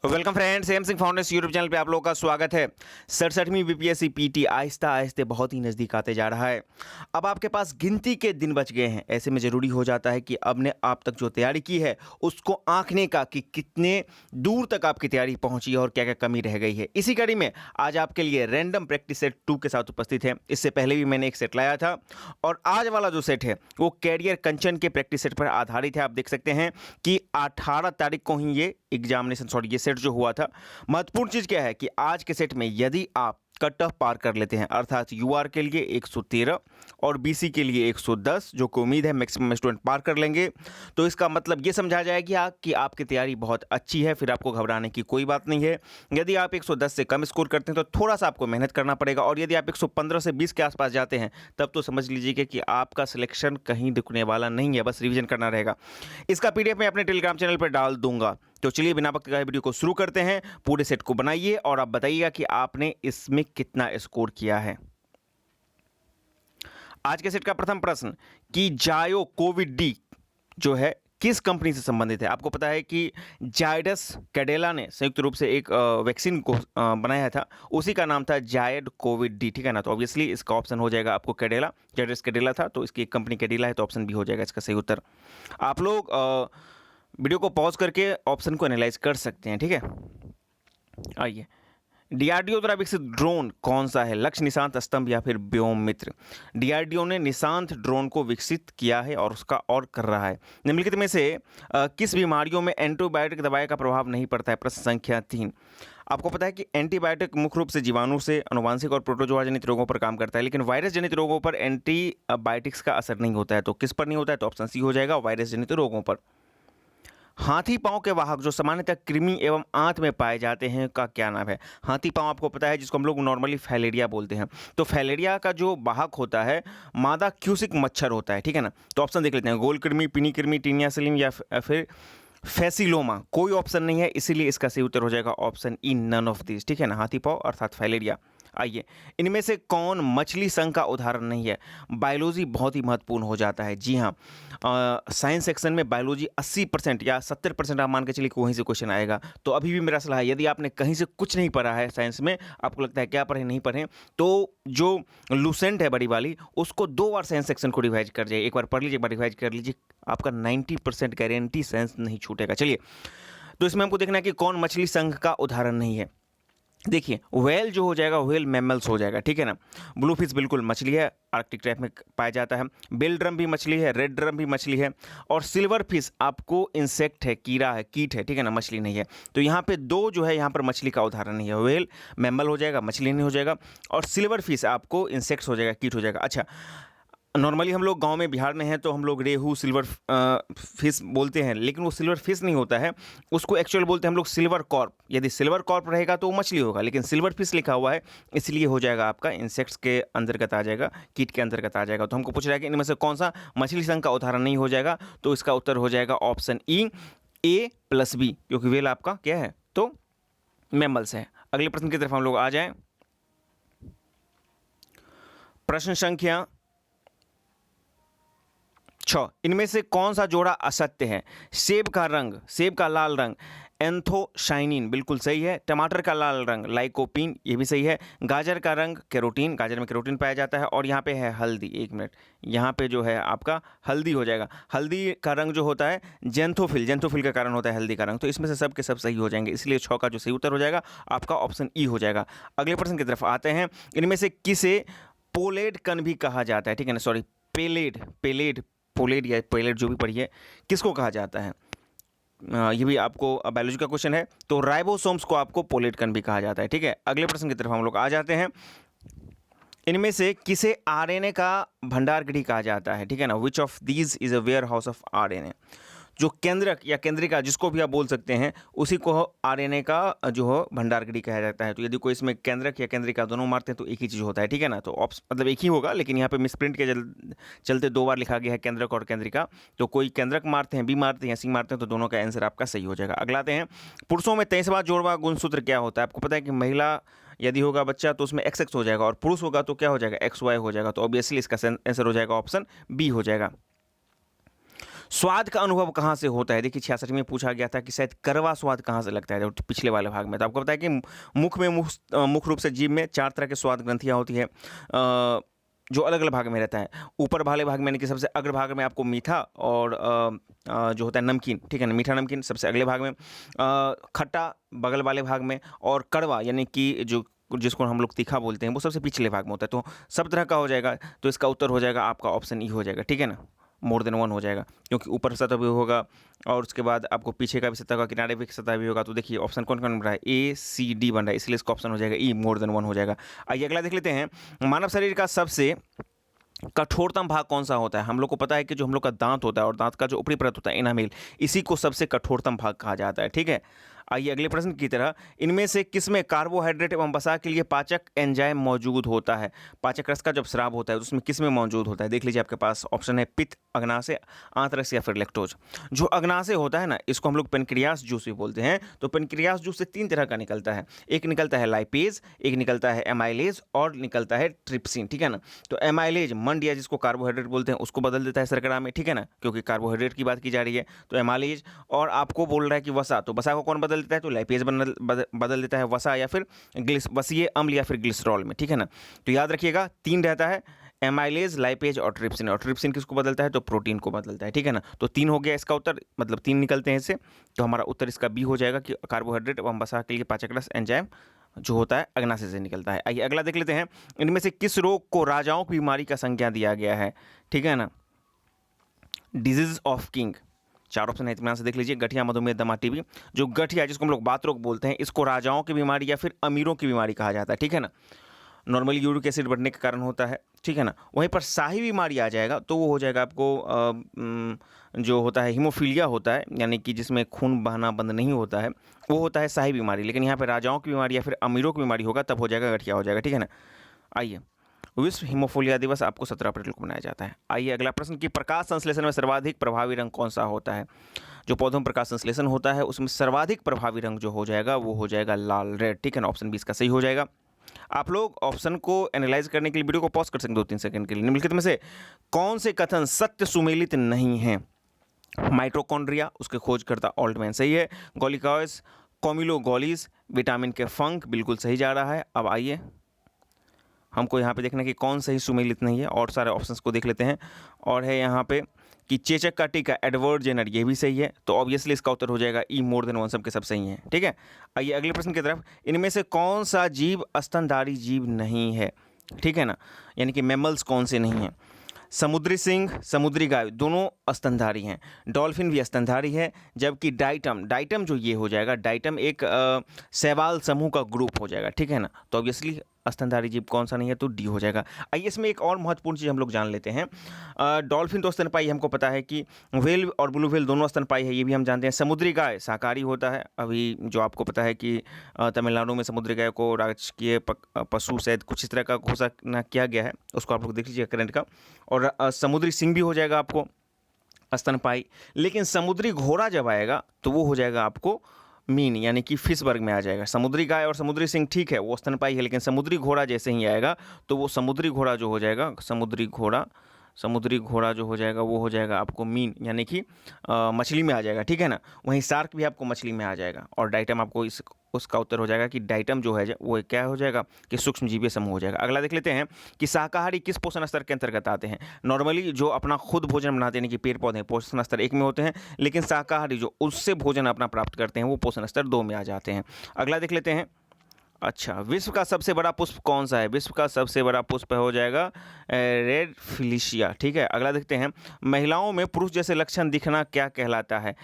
Welcome friends, M Singh foundation YouTube channel पे आप लोगों का स्वागत है। 67वीं बीपीएससी पीटी आहिस्ता आहिस्ते बहुत ही नज़दीक आते जा रहा है। अब आपके पास गिनती के दिन बच गए हैं। ऐसे में ज़रूरी हो जाता है कि अब ने आप तक जो तैयारी की है उसको आंकने का कि कितने दूर तक आपकी तैयारी पहुंची है और क्या क्या कमी रह गई है। इसी कड़ी में आज आपके लिए रैंडम प्रैक्टिस सेट 2 के साथ उपस्थित है। इससे पहले भी मैंने एक सेट लाया था और आज वाला जो सेट है वो कैरियर कंचन के प्रैक्टिस सेट पर आधारित है। आप देख सकते हैं कि 18 तारीख को ही ये ये सेट जो हुआ था। महत्वपूर्ण चीज क्या है कि आज के सेट में यदि आप कट ऑफ पार कर लेते हैं, अर्थात यूआर के लिए 113 और बीसी के लिए 110, जो कि उम्मीद है मैक्सिमम स्टूडेंट पार कर लेंगे, तो इसका मतलब ये समझा जाएगा कि आपकी तैयारी बहुत अच्छी है। फिर आपको घबराने की कोई बात नहीं है। यदि आप 110 से कम स्कोर करते हैं तो थोड़ा सा आपको मेहनत करना पड़ेगा, और यदि आप 115 से 20 के आसपास जाते हैं तब तो समझ लीजिए कि आपका सिलेक्शन कहीं रुकने वाला नहीं है, बस रिविजन करना रहेगा। इसका पीडीएफ मैं अपने टेलीग्राम चैनल पर डाल दूंगा। तो चलिए बिना वक्त गए वीडियो को शुरू करते हैं। पूरे सेट को बनाइए और आप बताइएगा कि आपने इसमें कितना स्कोर किया है। आज के सेट का प्रथम प्रश्न कि जायो कोविड डी जो है किस कंपनी से संबंधित है। आपको पता है कि जायडस कैडिला ने संयुक्त रूप से एक वैक्सीन को बनाया था, उसी का नाम था जायड कोविड डी, ठीक है ना। तो ऑब्वियसली इसका ऑप्शन हो जाएगा आपको कैडिला, जायडस कैडिला था तो इसकी एक कंपनी कैडिला है, तो ऑप्शन भी हो जाएगा इसका सही उत्तर। आप लोग वीडियो को पॉज करके ऑप्शन को एनालाइज कर सकते हैं, ठीक है। आइए, डीआरडीओ द्वारा विकसित ड्रोन कौन सा है? लक्ष्य, निशांत, स्तंभ या फिर व्योम मित्र। डीआरडीओ ने निशांत ड्रोन को विकसित किया है और उसका और कर रहा है। निम्नलिखित में से किस बीमारियों में एंटीबायोटिक दवाई का प्रभाव नहीं पड़ता है? प्रश्न संख्या 3। आपको पता है कि एंटीबायोटिक मुख्य रूप से जीवाणु से, अनुवांशिक और प्रोटोजोआ जनित रोगों पर काम करता है, लेकिन वायरस जनित रोगों पर एंटीबायोटिक्स का असर नहीं होता है। तो किस पर नहीं होता है? तो ऑप्शन सी हो जाएगा, वायरस जनित रोगों पर। हाथी पांव के वाहक जो सामान्यतः कृमि एवं आंत में पाए जाते हैं का क्या नाम है? हाथी पांव आपको पता है जिसको हम लोग नॉर्मली फैलेरिया बोलते हैं। तो फैलेरिया का जो वाहक होता है मादा क्यूसिक मच्छर होता है, ठीक है ना। तो ऑप्शन देख लेते हैं, गोल कृमि, पिनी कृमि, टीनिया सलीम या फिर फैसिलोमा। कोई ऑप्शन नहीं है, इसीलिए इसका सही उत्तर हो जाएगा option E, none of this, ठीक है ना। हाथी पांव अर्थात फैलेरिया। आइए, इनमें से कौन मछली संघ का उदाहरण नहीं है? बायोलॉजी बहुत ही महत्वपूर्ण हो जाता है। जी हाँ, साइंस सेक्शन में बायोलॉजी 80% या 70% आप मान के चलिए कि वहीं से क्वेश्चन आएगा। तो अभी भी मेरा सलाह है, यदि आपने कहीं से कुछ नहीं पढ़ा है साइंस में, आपको लगता है क्या पढ़े नहीं पढ़े, तो जो लूसेंट है बड़ी वाली, उसको 2 बार साइंस सेक्शन को रिवाइज कर जाइए। एक बार पढ़ लीजिए, एक बार रिवाइज कर लीजिए, आपका 90% गारंटी साइंस नहीं छूटेगा। चलिए, तो इसमें हमको देखना है कि कौन मछली संघ का उदाहरण नहीं है। देखिए, व्हेल जो हो जाएगा, व्हेल मैमल्स हो जाएगा, ठीक है ना। ब्लू फिश बिल्कुल मछली है, आर्कटिक ट्रैप में पाया जाता है। बेल ड्रम भी मछली है, रेड ड्रम भी मछली है, और सिल्वर फिश आपको इंसेक्ट है, कीड़ा है, कीट है, ठीक है ना, मछली नहीं है। तो यहाँ पे 2 जो है यहाँ पर मछली का उदाहरण नहीं है। व्हेल मैमल हो जाएगा, मछली नहीं हो जाएगा, और सिल्वर फिश आपको इंसेक्ट्स हो जाएगा, कीट हो जाएगा। अच्छा, नॉर्मली हम लोग गांव में बिहार में हैं तो हम लोग रेहू सिल्वर फिश बोलते हैं, लेकिन वो सिल्वर फिश नहीं होता है, उसको एक्चुअल बोलते हैं हम लोग सिल्वर कॉर्प। यदि सिल्वर कॉर्प रहेगा तो वो मछली होगा, लेकिन सिल्वर फिश लिखा हुआ है इसलिए हो जाएगा आपका इंसेक्ट्स के अंतर्गत आ जाएगा, कीट के अंतर्गत आ जाएगा। तो हमको पूछ रहा है कि इनमें से कौन सा मछली संघ का उदाहरण नहीं हो जाएगा, तो इसका उत्तर हो जाएगा ऑप्शन ई, A+B, क्योंकि वेल आपका क्या है, तो मैमल्स है। अगले प्रश्न की तरफ हम लोग आ जाएं। प्रश्न संख्या 6। इनमें से कौन सा जोड़ा असत्य है? सेब का रंग, सेब का लाल रंग एंथोसाइनिन, बिल्कुल सही है। टमाटर का लाल रंग लाइकोपीन, ये भी सही है। गाजर का रंग कैरोटीन, गाजर में कैरोटीन पाया जाता है। और यहाँ पे है हल्दी, 1 मिनट, यहाँ पे जो है आपका हल्दी हो जाएगा। हल्दी का रंग जो होता है जेंथोफिल, जेंथोफिल का कारण होता है हल्दी का रंग। तो इसमें से सब के सब सही हो जाएंगे, इसलिए 6 का जो सही उत्तर हो जाएगा आपका ऑप्शन ई हो जाएगा। अगले प्रश्न की तरफ आते हैं। इनमें से किसे पोलेड कण भी कहा जाता है? ठीक है ना, सॉरी, पेलेड, पेलेड, पोलेड या पेलेड जो भी पढ़िए, किसको कहा जाता है? ये भी आपको बायोलॉजी का क्वेश्चन है। तो राइबोसोम्स को आपको पोलेट कण भी कहा जाता है, ठीक है। अगले प्रश्न की तरफ हम लोग आ जाते हैं। इनमें से किसे आरएनए का भंडार गृह कहा जाता है? ठीक है ना, which of these is a warehouse of RNA. जो केंद्रक या केंद्रिका जिसको भी आप बोल सकते हैं, उसी को आरएनए का जो है भंडार गृह कहा जाता है। तो यदि कोई इसमें केंद्रक या केंद्रिका दोनों मारते हैं तो एक ही चीज़ होता है, ठीक है ना। तो मतलब एक ही होगा, लेकिन यहाँ पे मिसप्रिंट के चलते 2 बार लिखा गया है केंद्रक और केंद्रिका। तो कोई केंद्रक मारते हैं, बी मारते हैं, सी मारते हैं, तो दोनों का आंसर आपका सही हो जाएगा। अगलाते हैं, पुरुषों में 23वां जोड़वा गुणसूत्र क्या होता है? आपको पता है कि महिला यदि होगा बच्चा तो उसमें XX हो जाएगा, और पुरुष होगा तो क्या हो जाएगा, XY हो जाएगा। तो ऑब्वियसली इसका आंसर हो जाएगा ऑप्शन बी हो जाएगा। स्वाद का अनुभव कहाँ से होता है? देखिए 66 में पूछा गया था कि शायद कड़वा स्वाद कहाँ से लगता है, जो पिछले वाले भाग में। तो आपको पता है कि मुख्य रूप से जीभ में 4 तरह की स्वाद ग्रंथियाँ होती है, जो अलग-अलग भाग में रहता है। ऊपर वाले भाग में यानी कि सबसे अग्र भाग में आपको मीठा और जो होता है नमकीन, ठीक है ना? मीठा नमकीन सबसे अगले भाग में, खट्टा बगल वाले भाग में, और कड़वा यानी कि जो जिसको हम लोग तीखा बोलते हैं, वो सबसे पिछले भाग में होता है। तो सब तरह का हो जाएगा, तो इसका उत्तर हो जाएगा आपका ऑप्शन ई हो जाएगा, ठीक है ना? मोर देन 1 हो जाएगा, क्योंकि ऊपर सतह भी होगा और उसके बाद आपको पीछे का भी सतह होगा, किनारे भी सतह भी होगा। तो देखिए ऑप्शन कौन-कौन बन रहा है? ए, सी, डी बन रहा है, इसलिए इसका ऑप्शन हो जाएगा ई, मोर देन 1 हो जाएगा। आइए अगला देख लेते हैं, मानव शरीर का सबसे कठोरतम भाग कौन सा होता है? हम लोग को पता है कि जो हम लोग का दांत होता है और दांत का जो ऊपरी परत होता है इनामेल, इसी को सबसे कठोरतम भाग कहा जाता है, ठीक है? आइए अगले प्रश्न की तरह, इनमें से किसमें कार्बोहाइड्रेट एवं वसा के लिए पाचक एंजाइम मौजूद होता है? पाचक रस का जब स्राव होता है तो उसमें किसमें मौजूद होता है? देख लीजिए, आपके पास ऑप्शन है पित्त, अग्नाशय, आंतरस या फिर लैक्टोज। जो अग्नाशय होता है ना, इसको हम लोग पेनक्रियास जूस भी बोलते हैं। तो पेनक्रियास जूस से 3 तरह का निकलता है, एक निकलता है लाइपेज, एक निकलता है एमाइलेज और निकलता है ट्रिप्सिन, ठीक है ना? तो एमाइलेज मंड या जिसको कार्बोहाइड्रेट बोलते हैं उसको बदल देता है शर्करा में, ठीक है ना? क्योंकि कार्बोहाइड्रेट की बात की जा रही है, तो एमाइलेज। और आपको बोल रहा है कि वसा, तो वसा को कौन बदल देता है? तो लाइपेज बदल देता है वसा या फिर वसीय अम्ल या फिर ग्लिसरॉल में, ठीक है ना? तो याद रखिएगा 3 रहता है, एमाइलेज, लाइपेज और ट्रिप्सिन। और ट्रिप्सिन किसको बदलता है? तो प्रोटीन को बदलता है, ठीक है ना? तो 3 हो गया इसका उत्तर, मतलब 3 निकलते हैं इससे। तो हमारा उत्तर इसका बी हो जाएगा कि कार्बोहाइड्रेट एवं वसा के लिए पाचक रस एंजाइम जो होता है अग्नाशय से निकलता है। आइए अगला देख लेते हैं, इनमें से किस रोग को राजाओं की बीमारी का संज्ञा दिया गया है? ठीक है ना? Disease of king. 4 ऑप्शन है, इत्मीनान से देख लीजिए। गठिया, मधुमेह, दमा, टीबी। जो गठिया जिसको हम लोग बात रोग बोलते हैं, इसको राजाओं की बीमारी या फिर अमीरों की बीमारी कहा जाता है, ठीक है ना? नॉर्मली यूरिक एसिड बढ़ने के कारण होता है, ठीक है ना? वहीं पर शाही बीमारी आ जाएगा तो वो हो जाएगा आपको जो होता है हीमोफीलिया होता है, यानी कि जिसमें खून बहना बंद नहीं होता है, वो होता है शाही बीमारी। लेकिन यहाँ पे राजाओं की बीमारी या फिर अमीरों की बीमारी होगा तब हो जाएगा गठिया हो जाएगा, ठीक है ना? आइए, विश्व हीमोफीलिया दिवस आपको 17 अप्रैल को मनाया जाता है। आइए अगला प्रश्न कि प्रकाश संश्लेषण में सर्वाधिक प्रभावी रंग कौन सा होता है? जो पौधों में प्रकाश संश्लेषण होता है उसमें सर्वाधिक प्रभावी रंग जो हो जाएगा वो हो जाएगा लाल, रेड, ठीक है ना? ऑप्शन 20 का सही हो जाएगा। आप लोग ऑप्शन को एनालाइज करने के लिए वीडियो को पॉज कर सकते हैं 2-3 सेकंड के लिए। निम्नलिखित में से कौन से कथन सत्य सुमेलित नहीं है? माइटोकॉन्ड्रिया, उसके खोजकर्ता ऑल्टमैन सही है। गोलिकास, कॉमिलोगोलिस, विटामिन के फंक बिल्कुल सही जा रहा है। अब आइए हमको यहाँ पे देखना है कि कौन सही सुमेलित नहीं है, और सारे ऑप्शंस को देख लेते हैं। और है यहाँ पे कि चेचक का टीका एडवर्ड जेनर, ये भी सही है। तो ऑब्वियसली इसका उत्तर हो जाएगा ई, मोर देन 1, सबके सब सही हैं, ठीक है? आइए अगले प्रश्न की तरफ, इनमें से कौन सा जीव स्तनधारी जीव नहीं है? ठीक है ना? यानी कि मैमल्स कौन से नहीं हैं? समुद्री सिंह, समुद्री गाय दोनों स्तनधारी हैं। डॉल्फिन भी स्तनधारी है, जबकि डाइटम जो ये हो जाएगा, डाइटम एक शैवाल समूह का ग्रुप हो जाएगा, ठीक है ना? तो ऑब्वियसली स्तनधारी जीव कौन सा नहीं है? तो डी हो जाएगा। आइए इसमें एक और महत्वपूर्ण चीज़ हम लोग जान लेते हैं। डॉल्फिन तो स्तनपाई, हमको पता है कि व्हेल और ब्लू व्हेल दोनों स्तनपाई है, ये भी हम जानते हैं। समुद्री गाय शाकाहारी होता है। अभी जो आपको पता है कि तमिलनाडु में समुद्री गाय को राजकीय पशु शायद कुछ इस तरह का घोषणा किया गया है, उसको आप लोग देख लीजिए करंट का। और समुद्री सिंह भी हो जाएगा आपको स्तनपाई। लेकिन समुद्री घोड़ा जब आएगा तो वो हो जाएगा आपको मीन, यानी कि फिश वर्ग में आ जाएगा। समुद्री गाय और समुद्री सिंह ठीक है वो स्तनपाई है, लेकिन समुद्री घोड़ा जैसे ही आएगा तो वो समुद्री घोड़ा जो हो जाएगा, समुद्री घोड़ा जो हो जाएगा वो हो जाएगा आपको मीन, यानी कि मछली में आ जाएगा, ठीक है ना? वहीं शार्क भी आपको मछली में आ जाएगा। और डाइटम आपको उसका उत्तर हो जाएगा कि डाइटम जो है वो क्या हो जाएगा कि सूक्ष्मजीवी समूह हो जाएगा। अगला देख लेते हैं कि शाकाहारी किस पोषण स्तर के अंतर्गत आते हैं? नॉर्मली जो अपना खुद भोजन बनाते हैं, यानी कि पेड़ पौधे, पोषण स्तर 1 में होते हैं, लेकिन शाकाहारी जो उससे भोजन अपना प्राप्त करते हैं वो पोषण स्तर 2 में आ जाते हैं। अगला देख लेते हैं। अच्छा, विश्व का सबसे बड़ा पुष्प कौन सा है? विश्व का सबसे बड़ा पुष्प हो जाएगा रेड फिलिशिया, ठीक है? अगला देखते हैं, महिलाओं में पुरुष जैसे लक्षण दिखना क्या कहलाता है?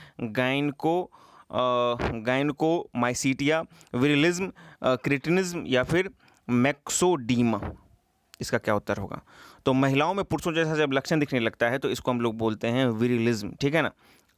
गायनकोमाइसीटिया, विरिलिज्म, क्रिटिनिज्म या फिर मैक्सोडीमा। इसका क्या उत्तर होगा? तो महिलाओं में पुरुषों जैसा जब लक्षण दिखने लगता है तो इसको हम लोग बोलते हैं विरिलिज्म, ठीक है ना?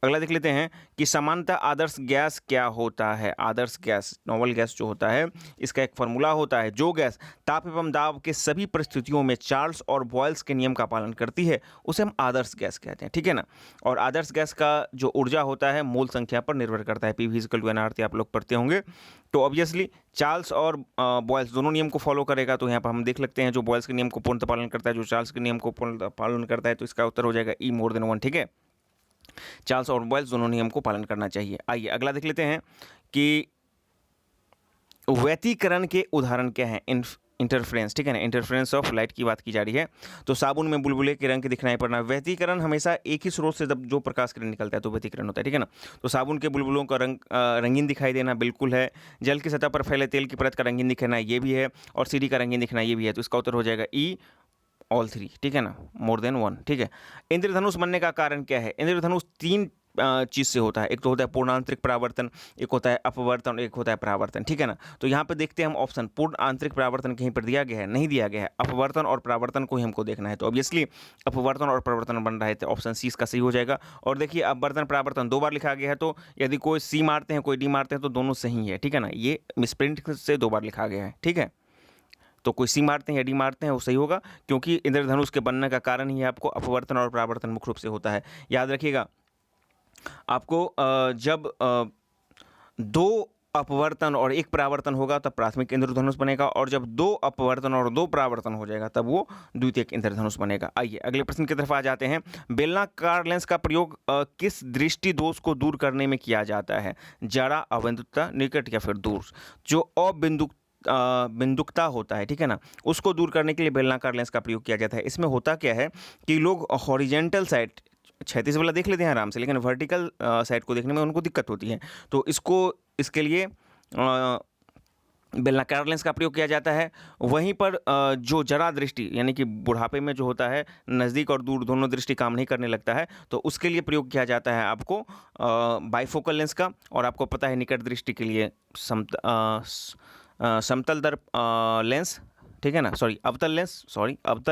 अगला देख लेते हैं कि सामान्यतः आदर्श गैस क्या होता है? आदर्श गैस, नॉर्मल गैस जो होता है, इसका एक फॉर्मूला होता है। जो गैस ताप एवं दाब के सभी परिस्थितियों में चार्ल्स और बॉयल्स के नियम का पालन करती है उसे हम आदर्श गैस कहते हैं, ठीक है ना? और आदर्श गैस का जो ऊर्जा होता है मोल संख्या पर निर्भर करता है। PV = NRT आप लोग पढ़ते होंगे। तो ऑब्वियसली चार्ल्स और बॉयल्स दोनों नियम को फॉलो करेगा। तो यहाँ पर हम देख लेते हैं जो बॉयल्स के नियम को पूर्णतः पालन करता है, जो चार्ल्स के नियम को पूर्णतः पालन करता है, तो इसका उत्तर हो जाएगा ई, मोर देन 1, ठीक है? चार्ल्स और बॉयल्स दोनों नियम को पालन करना चाहिए। आइए अगला देख लेते हैं कि व्यतिकरण के उदाहरण क्या हैं। इंटरफ्रेंस, ठीक है ना, इंटरफ्रेंस ऑफ लाइट की बात की जा रही है। तो साबुन में बुलबुले के रंग के दिखनाई पड़ना। व्यतिकरण हमेशा एक ही स्रोत से जब जो प्रकाश किरण निकलता है तो व्यतिकरण होता है, ठीक है ना। तो साबुन के बुलबुलों का रंग रंगीन दिखाई देना बिल्कुल है। जल की सतह पर फैले तेल की परत का रंगीन दिखना ये भी है, और सीढ़ी का रंगीन दिखना ये भी है। तो इसका उत्तर हो जाएगा ई, ऑल थ्री, ठीक है ना, मोर देन वन, ठीक है। इंद्रधनुष बनने का कारण क्या है। इंद्रधनुष तीन चीज़ से होता है। एक तो होता है पूर्णांतरिक परावर्तन, एक होता है अपवर्तन, एक होता है परावर्तन, ठीक है ना। तो यहाँ पे देखते हैं हम ऑप्शन, पूर्ण आंतरिक परावर्तन कहीं पर दिया गया है, नहीं दिया गया है। अपवर्तन और परावर्तन को ही हमको देखना है, तो ऑब्वियसली अपवर्तन और परावर्तन बन रहे थे, ऑप्शन सी इसका सही हो जाएगा। और देखिए अपवर्तन परावर्तन दो बार लिखा गया है, तो यदि कोई सी मारते हैं कोई डी मारते हैं तो दोनों सही है, ठीक है ना। ये मिसप्रिंट से दो बार लिखा गया है, ठीक है। तो कोई सी मारते हैं या डी मारते हैं वो सही होगा, क्योंकि इंद्रधनुष के बनने का कारण ही आपको अपवर्तन और परावर्तन मुख्य रूप से होता है। याद रखिएगा आपको जब दो अपवर्तन और एक परावर्तन होगा तब प्राथमिक इंद्रधनुष बनेगा, और जब दो अपवर्तन और दो परावर्तन हो जाएगा तब वो द्वितीयक इंद्रधनुष बनेगा। आइए अगले प्रश्न की तरफ आ जाते हैं। बेलनाकार लेंस का प्रयोग किस दृष्टि दोष को दूर करने में किया जाता है। जड़ा, अबिंदुकता, निकट या फिर दूर। जो बिंदुकता होता है, ठीक है ना, उसको दूर करने के लिए बेलनाकार लेंस का प्रयोग किया जाता है। इसमें होता क्या है कि लोग हॉरिजेंटल साइड, क्षैतिज वाला देख लेते हैं आराम से, लेकिन वर्टिकल साइड को देखने में उनको दिक्कत होती है। तो इसके लिए बेलनाकार लेंस का प्रयोग किया जाता है। वहीं पर जो जरा दृष्टि यानी कि बुढ़ापे में जो होता है, नज़दीक और दूर दोनों दृष्टि काम नहीं करने लगता है, तो उसके लिए प्रयोग किया जाता है आपको बाइफोकल लेंस का। और आपको पता है निकट दृष्टि के लिए समतल दर्प लेंस, ठीक है ना, अवतल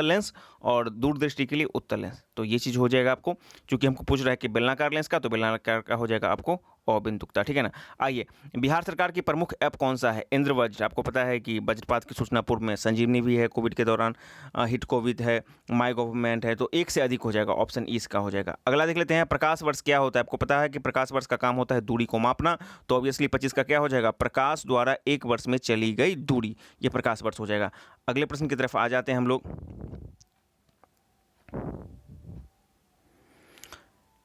लेंस, और दूरदृष्टि के लिए उत्तल लेंस। तो ये चीज़ हो जाएगा आपको, क्योंकि हमको पूछ रहा है कि बेलनाकार लेंस का, तो बेलनाकार का हो जाएगा आपको अबिंदुकता, ठीक है ना। आइए, बिहार सरकार की प्रमुख ऐप कौन सा है। इंद्रवज्र, आपको पता है कि वज्रपात की सूचना पूर्व में। संजीवनी भी है कोविड के दौरान, हिट कोविड है, माई गवर्नमेंट है। तो एक से अधिक हो जाएगा, ऑप्शन ई इसका हो जाएगा। अगला देख लेते हैं, प्रकाश वर्ष क्या होता है। आपको पता है कि प्रकाश वर्ष का काम होता है दूरी को मापना, तो ऑब्वियसली 25 का क्या हो जाएगा, प्रकाश द्वारा एक वर्ष में चली गई दूरी, ये प्रकाश वर्ष हो जाएगा। अगले प्रश्न की तरफ आ जाते हैं हम लोग।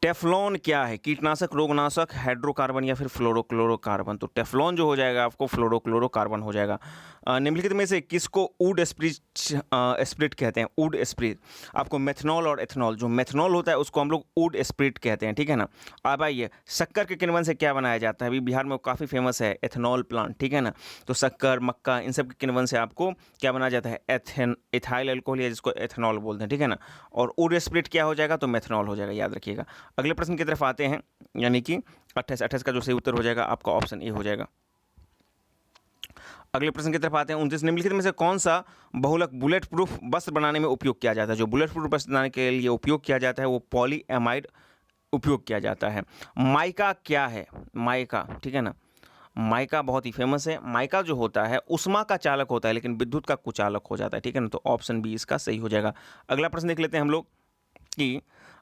टेफ्लॉन क्या है। कीटनाशक, रोगनाशक, हाइड्रोकार्बन या फिर फ्लोरोक्लोरोकार्बन। तो टेफ्लॉन जो हो जाएगा आपको फ्लोरोक्लोरोकार्बन हो जाएगा। निम्नलिखित में से किसको वुड स्प्रिट कहते हैं। वुड स्प्रिट, आपको मेथनॉल और एथनॉल, जो मेथनॉल होता है उसको हम लोग वुड स्प्रिट कहते हैं, ठीक है ना। अब आइए, शक्कर के किण्वन से क्या बनाया जाता है। अभी बिहार में काफ़ी फेमस है एथनॉल प्लांट, ठीक है ना। तो शक्कर, मक्का, इन सब के किण्वन से आपको क्या बनाया जाता है, एथाइल अल्कोहल, या जिसको एथनॉल बोलते हैं, ठीक है ना। और वुड स्प्रिट क्या हो जाएगा, तो मेथनॉल हो जाएगा, याद रखिएगा। अगले प्रश्न की तरफ आते हैं, यानी कि 28 का जो सही उत्तर हो जाएगा आपका ऑप्शन ए हो जाएगा। अगले प्रश्न की तरफ आते हैं। 29, निम्नलिखित में से कौन सा बहुलक बुलेट प्रूफ वस्त्र बनाने में उपयोग किया जाता है। जो बुलेट प्रूफ वस्त्र बनाने के लिए उपयोग किया जाता है वो पॉलीएमाइड उपयोग किया जाता है। माइका क्या है। माइका, ठीक है ना, माइका बहुत ही फेमस है। माइका जो होता है उष्मा का चालक होता है, लेकिन विद्युत का कुचालक हो जाता है, ठीक है ना। तो ऑप्शन बी इसका सही हो जाएगा। अगला प्रश्न देख लेते हैं हम लोग कि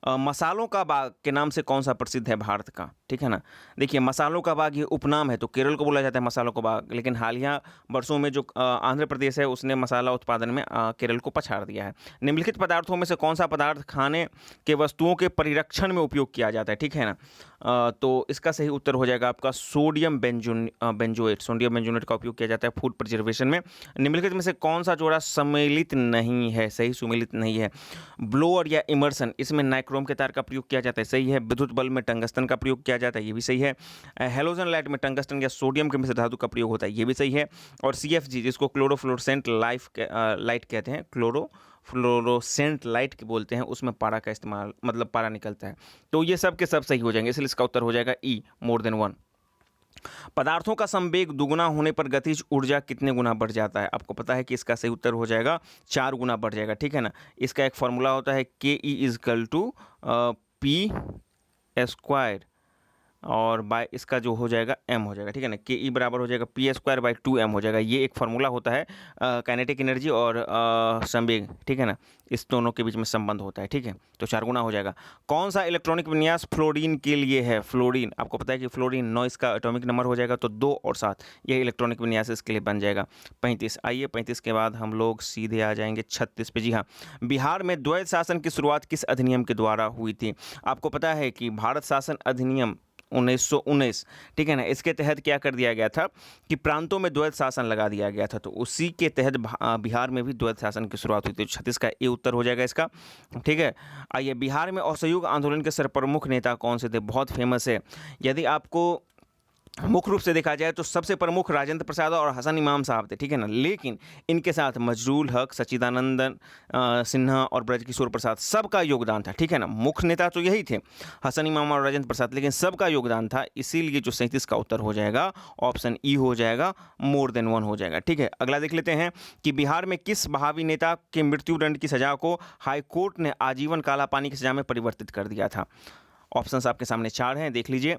मसालों का बाग के नाम से कौन सा प्रसिद्ध है भारत का, ठीक है ना। देखिए, मसालों का बाग ये उपनाम है, तो केरल को बोला जाता है मसालों का बाग, लेकिन हालिया वर्षों में जो आंध्र प्रदेश है उसने मसाला उत्पादन में केरल को पछाड़ दिया है। निम्नलिखित पदार्थों में से कौन सा पदार्थ खाने के वस्तुओं के परिरक्षण में उपयोग किया जाता है, ठीक है ना। तो इसका सही उत्तर हो जाएगा आपका सोडियम बेंजोएट। सोडियम बेंजोएट का उपयोग किया जाता है फूड प्रिजर्वेशन में। निम्नलिखित में से कौन सा जोड़ा सम्मिलित नहीं है, सही सुमेलित नहीं है। ब्लोअर या इमर्सन, इसमें नाइक्रोम के तार का प्रयोग किया जाता है, सही है। विद्युत बल्ब में टंगस्टन का प्रयोग किया जाता है, ये भी सही है। हेलोजन लाइट में टंगस्टन या सोडियम के मिश्र धातु का प्रयोग होता है, ये भी सही है। और CFG, जिसको क्लोरोफ्लोरेसेंट लाइट कहते हैं, फ्लोरोसेंट लाइट के बोलते हैं, उसमें पारा का इस्तेमाल, मतलब पारा निकलता है। तो ये सब के सब सही हो जाएंगे, इसलिए इसका उत्तर हो जाएगा ई, मोर देन वन। पदार्थों का संवेग दुगुना होने पर गतिज ऊर्जा कितने गुना बढ़ जाता है। आपको पता है कि इसका सही उत्तर हो जाएगा 4 गुना बढ़ जाएगा, ठीक है ना। इसका एक फॉर्मूला होता है KE = P² और बाय इसका जो हो जाएगा एम हो जाएगा, ठीक है ना। के ई बराबर हो जाएगा पी स्क्वायर बाई 2m हो जाएगा। ये एक फार्मूला होता है काइनेटिक एनर्जी और संवेग, ठीक है ना, इस दोनों के बीच में संबंध होता है, ठीक है। तो 4 गुना हो जाएगा। कौन सा इलेक्ट्रॉनिक विन्यास फ्लोरीन के लिए है? फ्लोरीन, आपको पता है कि फ्लोरीन 9 इसका एटॉमिक नंबर हो जाएगा, तो 2 और 7 ये इलेक्ट्रॉनिक विन्यास इसके लिए बन जाएगा 35। आइए 35 के बाद हम लोग सीधे आ जाएंगे 36 पे। जी हाँ, बिहार में द्वैध शासन की शुरुआत किस अधिनियम के द्वारा हुई थी? आपको पता है कि भारत शासन अधिनियम 1919, ठीक है ना, इसके तहत क्या कर दिया गया था कि प्रांतों में द्वैध शासन लगा दिया गया था। तो उसी के तहत बिहार में भी द्वैध शासन की शुरुआत हुई थी। 36 का ए उत्तर हो जाएगा इसका, ठीक है। आइए, बिहार में असहयोग आंदोलन के सरप्रमुख नेता कौन से थे? बहुत फेमस है। यदि आपको मुख्य रूप से देखा जाए तो सबसे प्रमुख राजेंद्र प्रसाद और हसन इमाम साहब थे, ठीक है ना, लेकिन इनके साथ मजरूल हक, सच्चिदानंदन सिन्हा और ब्रजकिशोर प्रसाद, सबका योगदान था, ठीक है ना। मुख्य नेता तो यही थे, हसन इमाम और राजेंद्र प्रसाद, लेकिन सबका योगदान था। इसीलिए जो 37 का उत्तर हो जाएगा ऑप्शन ई हो जाएगा, मोर देन 1 हो जाएगा, ठीक है। अगला देख लेते हैं कि बिहार में किस भावी नेता के मृत्युदंड की सजा को हाईकोर्ट ने आजीवन काला पानी की सजा में परिवर्तित कर दिया था? ऑप्शन आपके सामने 4 हैं, देख लीजिए,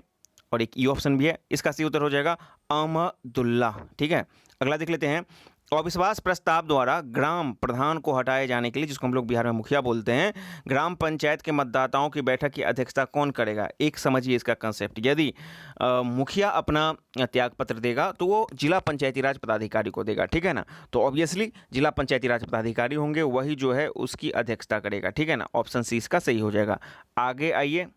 और एक ई ऑप्शन भी है। इसका सही उत्तर हो जाएगा अहमदुल्ला, ठीक है। अगला देख लेते हैं, अविश्वास प्रस्ताव द्वारा ग्राम प्रधान को हटाए जाने के लिए, जिसको हम लोग बिहार में मुखिया बोलते हैं, ग्राम पंचायत के मतदाताओं की बैठक की अध्यक्षता कौन करेगा? एक समझिए इसका कंसेप्ट। यदि मुखिया अपना त्यागपत्र देगा तो वो जिला पंचायती राज पदाधिकारी को देगा, ठीक है ना। तो ऑब्वियसली जिला पंचायती राज पदाधिकारी होंगे, वही जो है उसकी अध्यक्षता करेगा, ठीक है ना। ऑप्शन सी इसका सही हो जाएगा। आगे आइए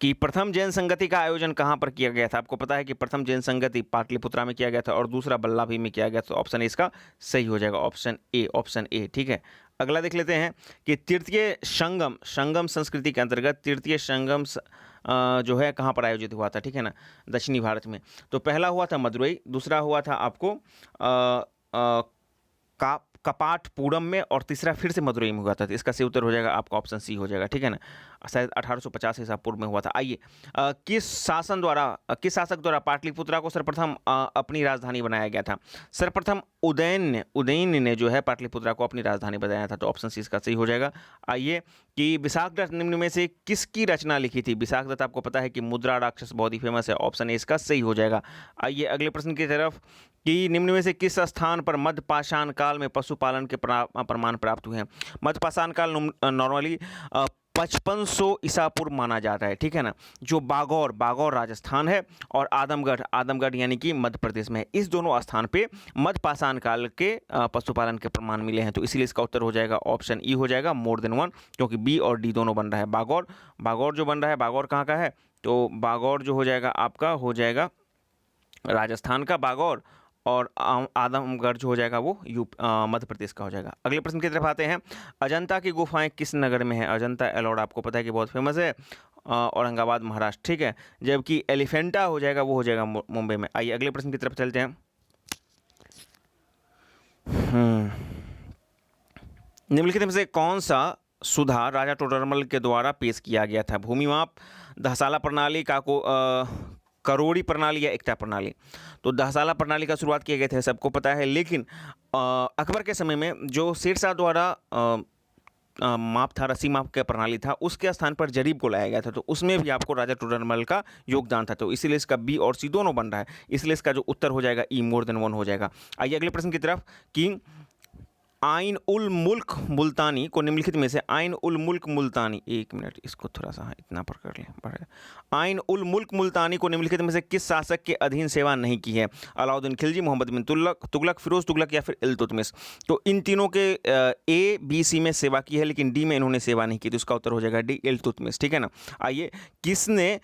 कि प्रथम जैन संगति का आयोजन कहाँ पर किया गया था? आपको पता है कि प्रथम जैन संगति पाटलिपुत्रा में किया गया था और दूसरा बल्लाभी में किया गया था। ऑप्शन इसका सही हो जाएगा, ऑप्शन ए, ठीक है। अगला देख लेते हैं कि तृतीय संगम संस्कृति के अंतर्गत तृतीय संगम जो है कहाँ पर आयोजित हुआ था, ठीक है ना, दक्षिणी भारत में। तो पहला हुआ था मदुरई, दूसरा हुआ था आपको कपाटपुरम में, और तीसरा फिर से मदुरई में हुआ था। तो इसका सही उत्तर हो जाएगा आपका ऑप्शन सी हो जाएगा, ठीक है ना। शायद 1850 ईसा पूर्व में हुआ था। आइए, किस शासक द्वारा पाटलिपुत्रा को सर्वप्रथम अपनी राजधानी बनाया गया था? सर्वप्रथम उदयन ने जो है पाटलिपुत्रा को अपनी राजधानी बनाया था। तो ऑप्शन सी इसका सही हो जाएगा। आइए कि विशाखदत्त निम्न में से किसकी रचना लिखी थी? विशाखदत्त आपको पता है कि मुद्रा राक्षस बहुत ही फेमस है। ऑप्शन ए इसका सही हो जाएगा। आइए अगले प्रश्न की तरफ कि निम्न में से किस स्थान पर मध्यपाषाण काल में पशुपालन के प्रमाण प्राप्त हुए हैं? मध्यपाषाण काल नॉर्मली 5500 ईसा पूर्व माना जाता है, ठीक है ना। जो बागौर राजस्थान है और आदमगढ़ यानी कि मध्य प्रदेश में है। इस दोनों स्थान पे मध्यपाषाण काल के पशुपालन के प्रमाण मिले हैं। तो इसीलिए इसका उत्तर हो जाएगा ऑप्शन ई हो जाएगा, मोर देन 1, क्योंकि बी और डी दोनों बन रहा है। बागौर जो बन रहा है, बागौर कहाँ का है? तो बागौर जो हो जाएगा आपका हो जाएगा राजस्थान का बागौर, और आदमगढ़ जो हो जाएगा वो मध्य प्रदेश का हो जाएगा। अगले प्रश्न की तरफ आते हैं, अजंता की गुफाएं किस नगर में है? अजंता एलोरा आपको पता है कि बहुत फेमस है, औरंगाबाद महाराष्ट्र, ठीक है। जबकि एलिफेंटा हो जाएगा वो हो जाएगा मुंबई में। आइए अगले प्रश्न की तरफ चलते हैं। निम्नलिखित में से कौन सा सुधार राजा टोडरमल के द्वारा पेश किया गया था? भूमि माप, दहसाला प्रणाली, करोड़ी प्रणाली या एकता प्रणाली? तो दहसाला प्रणाली का शुरुआत किया गया था, सबको पता है, लेकिन अकबर के समय में जो शेरशाह द्वारा माप था, रस्सी माप का प्रणाली था, उसके स्थान पर जरीब को लाया गया था। तो उसमें भी आपको राजा टोडरमल का योगदान था। तो इसीलिए इसका बी और सी दोनों बन रहा है, इसलिए इसका जो उत्तर हो जाएगा ई, मोर देन 1 हो जाएगा। आइए अगले प्रश्न की तरफ कि आइन उल मुल्क मुल्तानी को निम्नलिखित में से आइन उल मुल्क मुल्तानी, एक मिनट इसको थोड़ा सा इतना पर कर लें, आइन उल मुल्क मुल्तानी को निम्नलिखित में से किस शासक के अधीन सेवा नहीं की है? अलाउद्दीन खिलजी, मोहम्मद बिन तुगलक, फिरोज तुगलक या फिर इल्तुतमिश? तो इन तीनों के ए बी सी में सेवा की है, लेकिन डी में इन्होंने सेवा नहीं की। तो इसका उत्तर हो जाएगा डी, इल्तुतमिश, ठीक है ना। आइए, किसने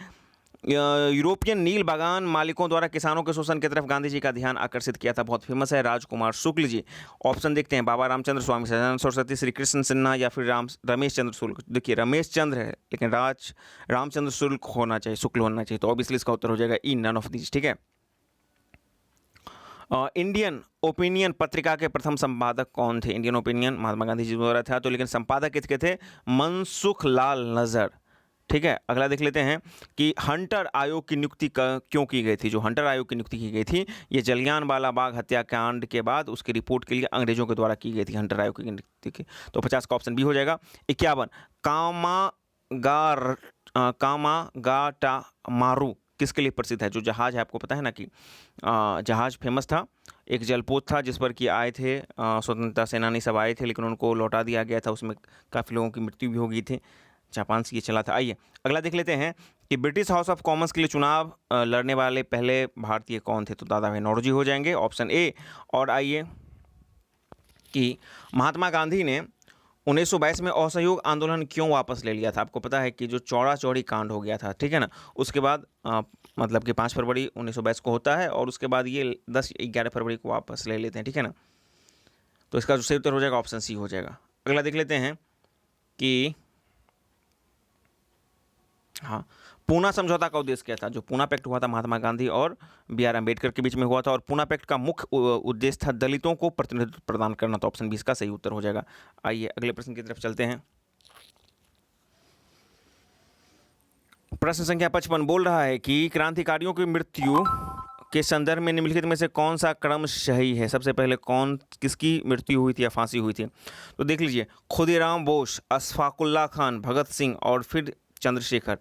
यूरोपियन नील बागान मालिकों द्वारा किसानों के शोषण की तरफ गांधी जी का ध्यान आकर्षित किया था? बहुत फेमस है, राजकुमार शुक्ल जी। ऑप्शन देखते हैं, बाबा रामचंद्र, स्वामी सदानंद सरस्वती, श्री कृष्ण सिन्हा या फिर रमेश चंद्र शुक्ल। देखिए रमेश चंद्र है, लेकिन रामचंद्र शुक्ल होना चाहिए। तो ऑब्वियसली इसका उत्तर हो जाएगा ई, नन ऑफ दीज, ठीक है। इंडियन ओपिनियन पत्रिका के प्रथम संपादक कौन थे? इंडियन ओपिनियन महात्मा गांधी जी द्वारा था, तो लेकिन संपादक किसके थे? मनसुख लाल नजर, ठीक है। अगला देख लेते हैं कि हंटर आयोग की नियुक्ति क्यों की गई थी? जो हंटर आयोग की नियुक्ति की गई थी, ये जलियांवाला बाग हत्याकांड के बाद उसकी रिपोर्ट के लिए अंग्रेजों के द्वारा की गई थी, हंटर आयोग की नियुक्ति की। तो 50 का ऑप्शन बी हो जाएगा। 51 कामागाटामारू किसके लिए प्रसिद्ध है? जो जहाज है, आपको पता है ना कि जहाज फेमस था, एक जलपोत था जिस पर कि आए थे स्वतंत्रता सेनानी सब आए थे, लेकिन उनको लौटा दिया गया था, उसमें काफ़ी लोगों की मृत्यु भी हो गई थी। जापान से ये चला था। आइए अगला देख लेते हैं कि ब्रिटिश हाउस ऑफ कॉमन्स के लिए चुनाव लड़ने वाले पहले भारतीय कौन थे? तो दादा भाई नौरोजी हो जाएंगे, ऑप्शन ए। और आइए कि महात्मा गांधी ने 1922 में असहयोग आंदोलन क्यों वापस ले लिया था? आपको पता है कि जो चौड़ा चौड़ी कांड हो गया था, ठीक है ना, उसके बाद मतलब कि 5 फरवरी 1922 को होता है और उसके बाद ये 10-11 फरवरी को वापस ले लेते हैं, ठीक है ना। तो इसका जो सही उत्तर हो जाएगा ऑप्शन सी हो जाएगा। अगला देख लेते हैं कि हाँ, पूना समझौता का उद्देश्य क्या था? जो पूना पैक्ट हुआ था महात्मा गांधी और बी.आर. अम्बेडकर के बीच में हुआ था, और पूना पैक्ट का मुख्य उद्देश्य था दलितों को प्रतिनिधित्व प्रदान करना। तो ऑप्शन 20 का सही उत्तर हो जाएगा। आइए अगले प्रश्न की तरफ चलते हैं। प्रश्न संख्या 55 बोल रहा है कि क्रांतिकारियों की मृत्यु के संदर्भ में निम्नलिखित में से कौन सा क्रम सही है? सबसे पहले किसकी मृत्यु हुई थी या फांसी हुई थी? तो देख लीजिए, खुदीराम बोस, अशफाकुल्ला खान, भगत सिंह और फिर चंद्रशेखर।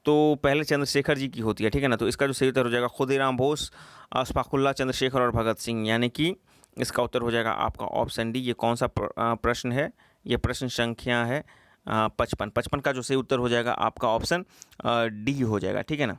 तो पहले चंद्रशेखर जी की होती है, ठीक है ना। तो इसका जो सही उत्तर हो जाएगा खुदीराम बोस, अशफाकुल्ला, चंद्रशेखर और भगत सिंह, यानी कि इसका उत्तर हो जाएगा आपका ऑप्शन डी। ये कौन सा प्रश्न है? ये प्रश्न संख्या है 55। 55 का जो सही उत्तर हो जाएगा आपका ऑप्शन डी हो जाएगा, ठीक है ना।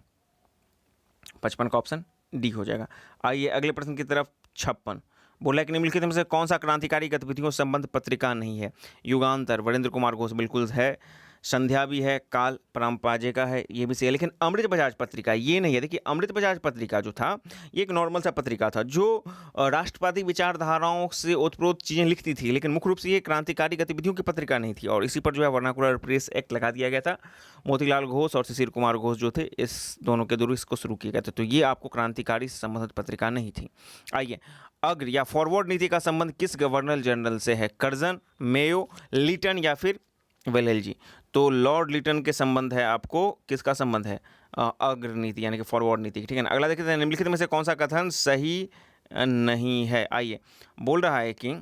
55 का ऑप्शन डी हो जाएगा। आइए अगले प्रश्न की तरफ। 56 बोला कि निम्नलिखित में से कौन सा क्रांतिकारी गतिविधियों से संबंध पत्रिका नहीं है? युगांतर, वरेंद्र कुमार घोष बिल्कुल है, संध्या भी है, काल परम्पाजे का है, ये भी सही है, लेकिन अमृत बजाज पत्रिका ये नहीं है। देखिए, अमृत बजाज पत्रिका जो था ये एक नॉर्मल सा पत्रिका था जो राष्ट्रवादी विचारधाराओं से ओतप्रोत चीज़ें लिखती थी, लेकिन मुख्य रूप से ये क्रांतिकारी गतिविधियों की पत्रिका नहीं थी। और इसी पर जो है वर्नाकुलर प्रेस एक्ट लगा दिया गया था। मोतीलाल घोष और शिशिर कुमार घोष जो थे, इस दोनों के द्वारा इसको शुरू किया गया था। तो ये आपको क्रांतिकारी से संबंधित पत्रिका नहीं थी। आइए, अग्र या फॉरवर्ड नीति का संबंध किस गवर्नर जनरल से है? कर्जन, मेयो, लीटन या फिर वेलेल्जी? तो लॉर्ड लिटन के संबंध है। आपको किसका संबंध है? अग्र नीति यानी कि फॉरवर्ड नीति, ठीक है ना। अगला देखते हैं, निम्नलिखित में से कौन सा कथन सही नहीं है? आइए, बोल रहा है कि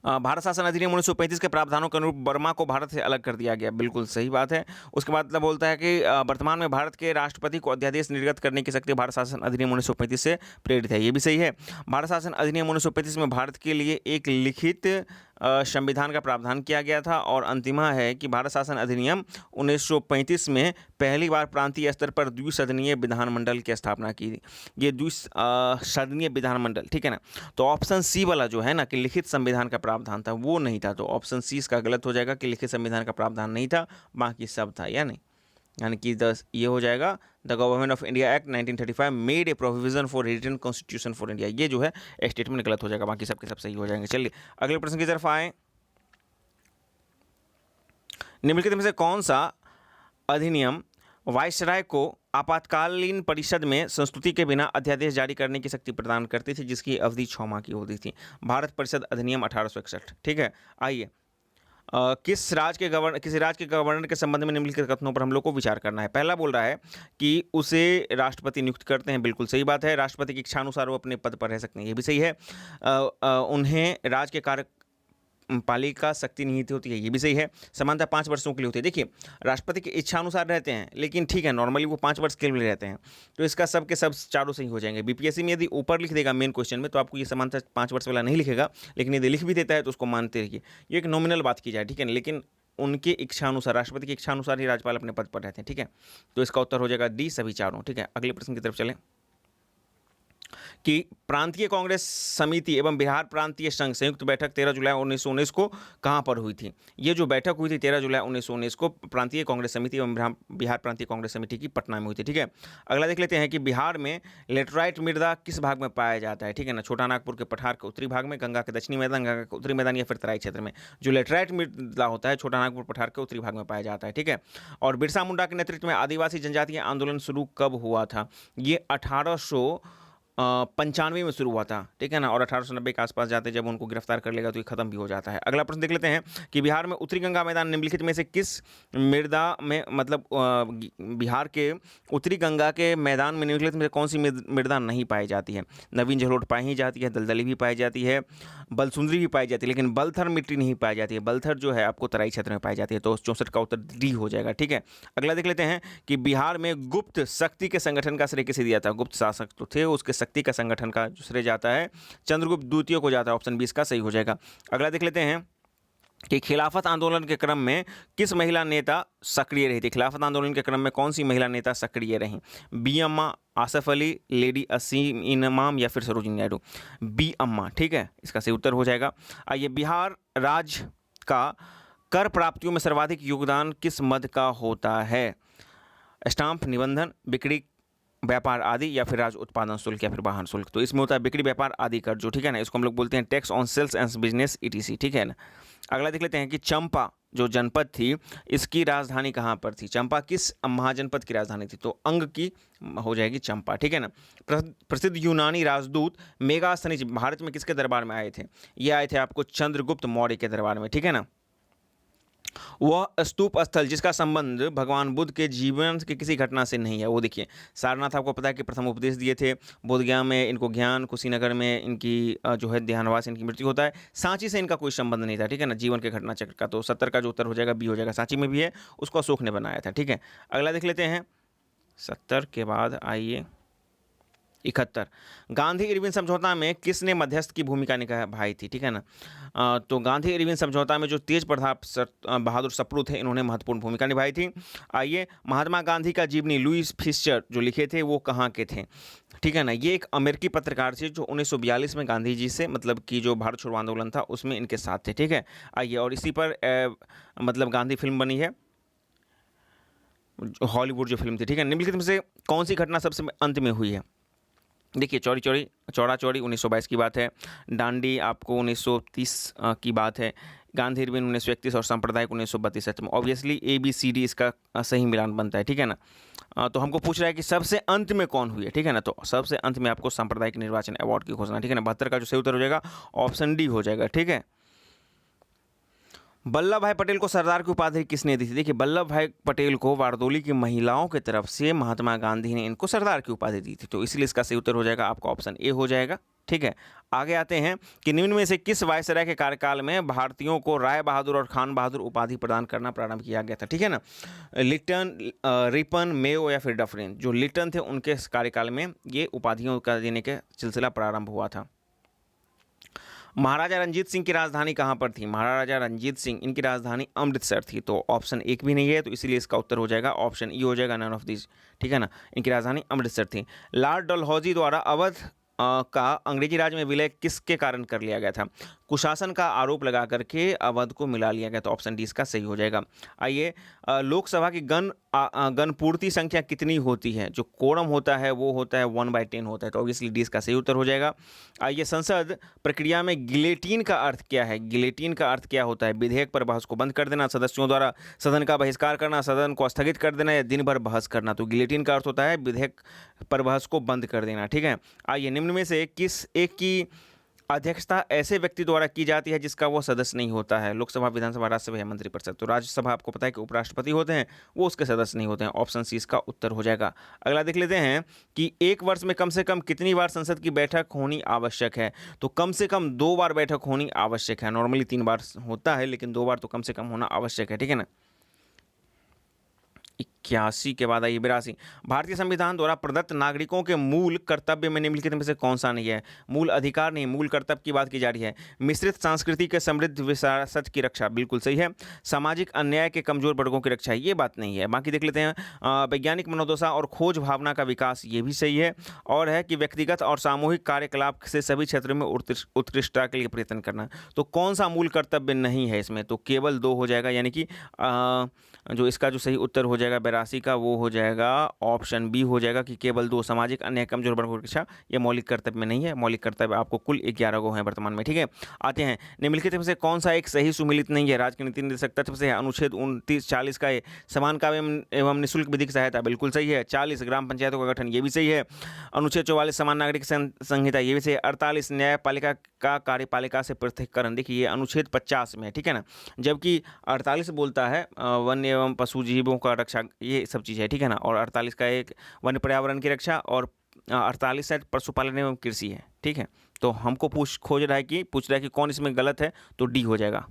भारत शासन अधिनियम 1935 के प्रावधानों के अनुरूप बर्मा को भारत से अलग कर दिया गया। बिल्कुल सही बात है। उसके बाद मतलब बोलता है कि वर्तमान में भारत के राष्ट्रपति को अध्यादेश निर्गत करने की शक्ति भारत शासन अधिनियम 1935 से प्रेरित है। ये भी सही है। भारत शासन अधिनियम 1935 में भारत के लिए एक लिखित संविधान का प्रावधान किया गया था। और अंतिमा है कि भारत शासन अधिनियम 1935 में पहली बार प्रांतीय स्तर पर द्विसदनीय विधानमंडल की स्थापना की। ये द्विसदनीय विधानमंडल, ठीक है ना। तो ऑप्शन सी वाला जो है ना कि लिखित संविधान का प्रावधान था, वो नहीं था। तो ऑप्शन सी इसका गलत हो जाएगा कि लिखित संविधान का प्रावधान नहीं था, बाकी सब था, या नहीं। यानी कि ये हो जाएगा the government of India act 1935 made a provision for written constitution for India. ये जो है स्टेटमेंट गलत हो जाएगा, बाकी सबके सब सही हो जाएंगे। चलिए अगले प्रश्न की तरफ आए। निम्नलिखित में से कौन सा अधिनियम वायसराय को आपातकालीन परिषद में संस्तुति के बिना अध्यादेश जारी करने की शक्ति प्रदान करती थी, जिसकी अवधि 6 माह की होती थी? भारत परिषद अधिनियम 1861, ठीक है। आइए, किसी राज्य के गवर्नर के संबंध में निम्नलिखित कथनों पर हम लोग को विचार करना है। पहला बोल रहा है कि उसे राष्ट्रपति नियुक्त करते हैं। बिल्कुल सही बात है। राष्ट्रपति की इच्छानुसार वो अपने पद पर रह सकते हैं। ये भी सही है। उन्हें राज्य के कार्य पालिका शक्ति निहित होती है। ये भी सही है। समानता 5 वर्षों के लिए होती है। देखिए, राष्ट्रपति की इच्छानुसार रहते हैं, लेकिन ठीक है, नॉर्मली वो 5 वर्ष के लिए रहते हैं। तो इसका सब के सब चारों सही हो जाएंगे। बीपीएससी में यदि ऊपर लिख देगा मेन क्वेश्चन में, तो आपको ये समानता 5 वर्ष वाला नहीं लिखेगा, लेकिन यदि लिख भी देता है तो उसको मानते रहिए। ये एक नॉमिनल बात की जाए, ठीक है, लेकिन उनके इच्छानुसार, राष्ट्रपति की इच्छानुसार ही राज्यपाल अपने पद पर रहते हैं, ठीक है। तो इसका उत्तर हो जाएगा डी, सभी चारों, ठीक है। अगले प्रश्न की तरफ चलें कि प्रांतीय कांग्रेस समिति एवं बिहार प्रांतीय संघ संयुक्त बैठक 13 जुलाई 1919 को कहां पर हुई थी? ये जो बैठक हुई थी 13 जुलाई 1919 को प्रांतीय कांग्रेस समिति एवं बिहार प्रांतीय कांग्रेस समिति की पटना में हुई थी, ठीक है। अगला देख लेते हैं कि बिहार में लेटराइट मृदा किस भाग में पाया जाता है? ठीक है ना। छोटा नागपुर के पठार के उत्तरी भाग में, गंगा के दक्षिणी मैदान, गंगा के उत्तरी मैदान, या फिर तराई क्षेत्र में। जो लेटराइट मृदा होता है छोटा नागपुर पठार के उत्तरी भाग में पाया जाता है, ठीक है। और बिरसा मुंडा के नेतृत्व में आदिवासी जनजातीय आंदोलन शुरू कब हुआ था? ये 1800 95 में शुरू हुआ था, ठीक है ना, और 1890 के आसपास जाते जब उनको गिरफ्तार कर लेगा तो ये खत्म भी हो जाता है। अगला प्रश्न देख लेते हैं कि बिहार में उत्तरी गंगा मैदान निम्नलिखित में से किस मृदा में मतलब बिहार के उत्तरी गंगा के मैदान में निम्नलिखित में से कौन सी मृदा नहीं पाई जाती है? नवीन जलोढ़ पाई ही जाती है, दलदली भी पाई जाती है, बलसुंदरी भी पाई जाती है, लेकिन बलथर मिट्टी नहीं पाई जाती है। बलथर जो है आपको तराई क्षेत्र में पाई जाती है, तो 64 का उत्तर डी हो जाएगा, ठीक है। अगला देख लेते हैं कि बिहार में गुप्त शक्ति के संगठन का श्रेय किसे दिया था? गुप्त शासक तो थे, उसके शक्ति का संगठन का जो श्रेय जाता है चंद्रगुप्त द्वितीय को जाता है। ऑप्शन 20 का सही हो जाएगा। अगला देख लेते हैं कि खिलाफत आंदोलन के क्रम में किस महिला नेता सक्रिय रही थी? खिलाफत आंदोलन के क्रम में कौन सी महिला नेता सक्रिय रहीं? बी अम्मा, आसफ अली, लेडी असीम इनाम या फिर सरोजिनी नायडू? बी अम्मा, ठीक है, इसका सही उत्तर हो जाएगा। आइए, बिहार राज्य का कर प्राप्तियों में सर्वाधिक योगदान किस मद का होता है? स्टाम्प, निबंधन, बिक्री व्यापार आदि या फिर राज्य उत्पादन शुल्क या फिर वाहन शुल्क? तो इसमें होता है बिक्री व्यापार आदि कर, जो ठीक है ना, इसको हम लोग बोलते हैं tax on sales and business ETC, ठीक है ना। अगला देख लेते हैं कि चंपा जो जनपद थी इसकी राजधानी कहाँ पर थी? चंपा किस महाजनपद की राजधानी थी? तो अंग की हो जाएगी चंपा, ठीक है ना। प्रसिद्ध यूनानी राजदूत मेगास्थनीज भारत में किसके दरबार में आए थे? ये आए थे आपको चंद्रगुप्त मौर्य के दरबार में, ठीक है ना। वह स्तूप स्थल जिसका संबंध भगवान बुद्ध के जीवन के किसी घटना से नहीं है, वो देखिए सारनाथ आपको पता है कि प्रथम उपदेश दिए थे, बोधगया में इनको ज्ञान, कुशीनगर में इनकी जो है ध्यानवास इनकी मृत्यु होता है। सांची से इनका कोई संबंध नहीं था, ठीक है ना, जीवन के घटना चक्र का। तो 70 का जो उत्तर हो जाएगा बी हो जाएगा। सांची में भी है, उसको अशोक ने बनाया था, ठीक है। अगला देख लेते हैं 70 के बाद आइए 71। गांधी इरविन समझौता में किसने मध्यस्थ की भूमिका निभाई थी? ठीक है ना। तो गांधी इरविन समझौता में जो तेज प्रताप बहादुर सप्रू थे, इन्होंने महत्वपूर्ण भूमिका निभाई थी। आइए, महात्मा गांधी का जीवनी लुईस फिशर जो लिखे थे वो कहाँ के थे? ठीक है ना, ये एक अमेरिकी पत्रकार थे जो 1942 में गांधी जी से मतलब कि जो भारत छोड़ो आंदोलन था उसमें इनके साथ थे, ठीक है। आइए, और इसी पर मतलब गांधी फिल्म बनी है, हॉलीवुड जो फिल्म थी, ठीक है। निम्नलिखित में से कौन सी घटना सबसे अंत में हुई है? देखिए, चौड़ा चौड़ी 1922 की बात है, डांडी आपको 1930 की बात है, गांधी इरविन 1931 और सांप्रदायिक 1932 में। ऑब्वियसली ABCD इसका सही मिलान बनता है, ठीक है ना। तो हमको पूछ रहा है कि सबसे अंत में कौन हुई है, ठीक है ना। तो सबसे अंत में आपको सांप्रदायिक निर्वाचन अवार्ड की घोषणा, ठीक है ना। 72 का जो सही उत्तर हो जाएगा ऑप्शन डी हो जाएगा, ठीक है। वल्लभ भाई पटेल को सरदार की उपाधि किसने दी थी? देखिए, वल्लभ भाई पटेल को बारदोली की महिलाओं की तरफ से महात्मा गांधी ने इनको सरदार की उपाधि दी थी, तो इसलिए इसका सही उत्तर हो जाएगा आपका ऑप्शन ए हो जाएगा, ठीक है। आगे आते हैं कि निम्न में से किस वायसराय के कार्यकाल में भारतीयों को राय बहादुर और खान बहादुर उपाधि प्रदान करना प्रारंभ किया गया था? ठीक है ना। लिटन, रिपन, मेयो या फिर डफरिन? जो लिटन थे उनके कार्यकाल में ये उपाधियों का देने के सिलसिला प्रारंभ हुआ था। महाराजा रंजीत सिंह की राजधानी कहाँ पर थी? महाराजा रंजीत सिंह इनकी राजधानी अमृतसर थी, तो ऑप्शन एक भी नहीं है, तो इसीलिए इसका उत्तर हो जाएगा ऑप्शन ई हो जाएगा, नन ऑफ दिस, ठीक है ना। इनकी राजधानी अमृतसर थी। लॉर्ड डलहौजी द्वारा अवध का अंग्रेजी राज में विलय किसके कारण कर लिया गया था? कुशासन का आरोप लगा करके अवध को मिला लिया गया, तो ऑप्शन डी इसका सही हो जाएगा। आइए, लोकसभा की गण पूर्ति संख्या कितनी होती है? जो कोरम होता है वो होता है 1/10 होता है, तो ऑब्वियसली डी इसका सही उत्तर हो जाएगा। आइए, संसद प्रक्रिया में गिलेटिन का अर्थ क्या है? गिलेटिन का अर्थ क्या होता है? विधेयक पर बहस को बंद कर देना, सदस्यों द्वारा सदन का बहिष्कार करना, सदन को स्थगित कर देना या दिन भर बहस करना। तो गिलेटिन का अर्थ होता है विधेयक पर बहस को बंद कर देना, ठीक है। आइए, निम्न में से किस एक की अध्यक्षता ऐसे व्यक्ति द्वारा की जाती है जिसका वो सदस्य नहीं होता है? लोकसभा, विधानसभा, राज्यसभा या मंत्रिपरिषद? तो राज्यसभा आपको पता है कि उपराष्ट्रपति होते हैं, वो उसके सदस्य नहीं होते हैं। ऑप्शन सी इसका उत्तर हो जाएगा। अगला देख लेते हैं कि एक वर्ष में कम से कम कितनी बार संसद की बैठक होनी आवश्यक है? तो कम से कम 2 बार बैठक होनी आवश्यक है। नॉर्मली 3 बार होता है, लेकिन 2 बार तो कम से कम होना आवश्यक है, ठीक है ना। 81 के बाद आइए 82। भारतीय संविधान द्वारा प्रदत्त नागरिकों के मूल कर्तव्य में निम्नलिखित में से कौन सा नहीं है? मूल अधिकार नहीं, मूल कर्तव्य की बात की जा रही है। मिश्रित संस्कृति के समृद्ध विरासत की रक्षा, बिल्कुल सही है। सामाजिक अन्याय के कमजोर वर्गों की रक्षा, ये बात नहीं है। बाकी देख लेते हैं वैज्ञानिक मनोदशा और खोज भावना का विकास, ये भी सही है। और है कि व्यक्तिगत और सामूहिक कार्यकलाप से सभी क्षेत्रों में उत्कृष्टता के लिए प्रयत्न करना। तो कौन सा मूल कर्तव्य नहीं है इसमें? तो केवल 2 हो जाएगा, यानी कि जो इसका जो सही उत्तर हो जाएगा राशि का वो हो जाएगा ऑप्शन बी हो जाएगा कि केवल 2 सामाजिक अन्य कमजोर वर्गों की रक्षा। ये मौलिक कर्तव्य में नहीं है, मौलिक कर्तव्य आपको कुल 11 गो हैं वर्तमान में, ठीक है। आते हैं, निम्नलिखित में से कौन सा एक सही सुमिलित नहीं है? राज्य के नीति निर्देशक तत्व से है। अनुच्छेद 29-40 का ये समान काम एवं निःशुल्क विधिक सहायता, बिल्कुल सही है। 40 ग्राम पंचायतों का गठन, ये भी सही है। अनुच्छेद 44 समान नागरिक संहिता, ये भी सही है। 48 न्यायपालिका का कार्यपालिका से पृथक्करण, देखिए ये अनुच्छेद 50 में है, ठीक है ना। जबकि 48 बोलता है वन्य एवं पशु जीवों का रक्षा, ये सब चीज़ है, ठीक है ना। और 48 का एक वन्य पर्यावरण की रक्षा, और 48 शायद पशुपालन एवं कृषि है, ठीक है। तो हमको पूछ रहा है कि कौन इसमें गलत है, तो डी हो जाएगा।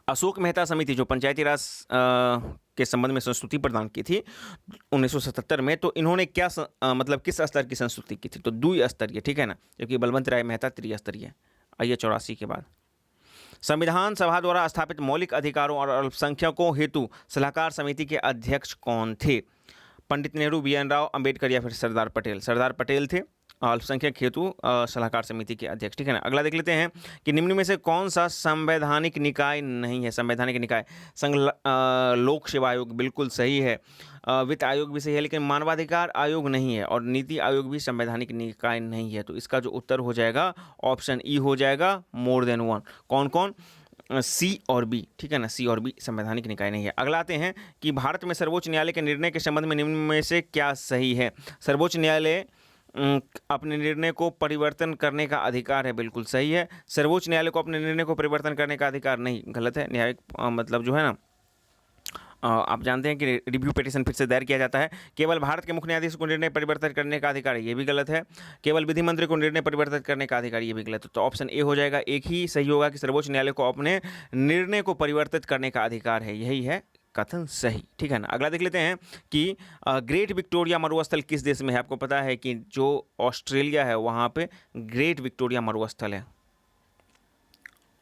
अशोक मेहता समिति जो पंचायती राज के संबंध में संस्तुति प्रदान की थी 1977 में, तो इन्होंने क्या मतलब किस स्तर की संस्तुति की थी? तो द्विस्तरीय, ठीक है ना, जबकि बलवंत राय मेहता त्रिस्तरीय। आइए 84 के बाद, संविधान सभा द्वारा स्थापित मौलिक अधिकारों और अल्पसंख्यकों हेतु सलाहकार समिति के अध्यक्ष कौन थे? पंडित नेहरू, BN राव, अंबेडकर या फिर सरदार पटेल? सरदार पटेल थे अल्पसंख्यक हेतु सलाहकार समिति के अध्यक्ष, ठीक है ना। अगला देख लेते हैं कि निम्न में से कौन सा संवैधानिक निकाय नहीं है? संवैधानिक निकाय संघ लोक सेवा आयोग, बिल्कुल सही है। वित्त आयोग भी सही है, लेकिन मानवाधिकार आयोग नहीं है, और नीति आयोग भी संवैधानिक निकाय नहीं है। तो इसका जो उत्तर हो जाएगा ऑप्शन ई हो जाएगा, मोर देन वन। कौन कौन? सी और बी, ठीक है ना, सी और बी संवैधानिक निकाय नहीं है। अगला आते हैं कि भारत में सर्वोच्च न्यायालय के निर्णय के संबंध में निम्न में से क्या सही है? सर्वोच्च न्यायालय अपने निर्णय को परिवर्तन करने का अधिकार है, बिल्कुल सही है। सर्वोच्च न्यायालय को अपने निर्णय को परिवर्तन करने का अधिकार नहीं, गलत है। न्यायिक मतलब जो है ना, आप जानते हैं कि रिव्यू पिटीशन फिर से दायर किया जाता है। केवल भारत के मुख्य न्यायाधीश को निर्णय परिवर्तन करने का अधिकार है, ये भी गलत है। केवल विधि मंत्री को निर्णय परिवर्तन करने का अधिकार, ये भी गलत है। तो ऑप्शन ए हो जाएगा, एक ही सही होगा कि सर्वोच्च न्यायालय को अपने निर्णय को परिवर्तित करने का अधिकार है, यही है कथन सही, ठीक है ना। अगला देख लेते हैं कि ग्रेट विक्टोरिया मरुस्थल किस देश में है? आपको पता है कि जो ऑस्ट्रेलिया है वहाँ पे ग्रेट विक्टोरिया मरुस्थल है।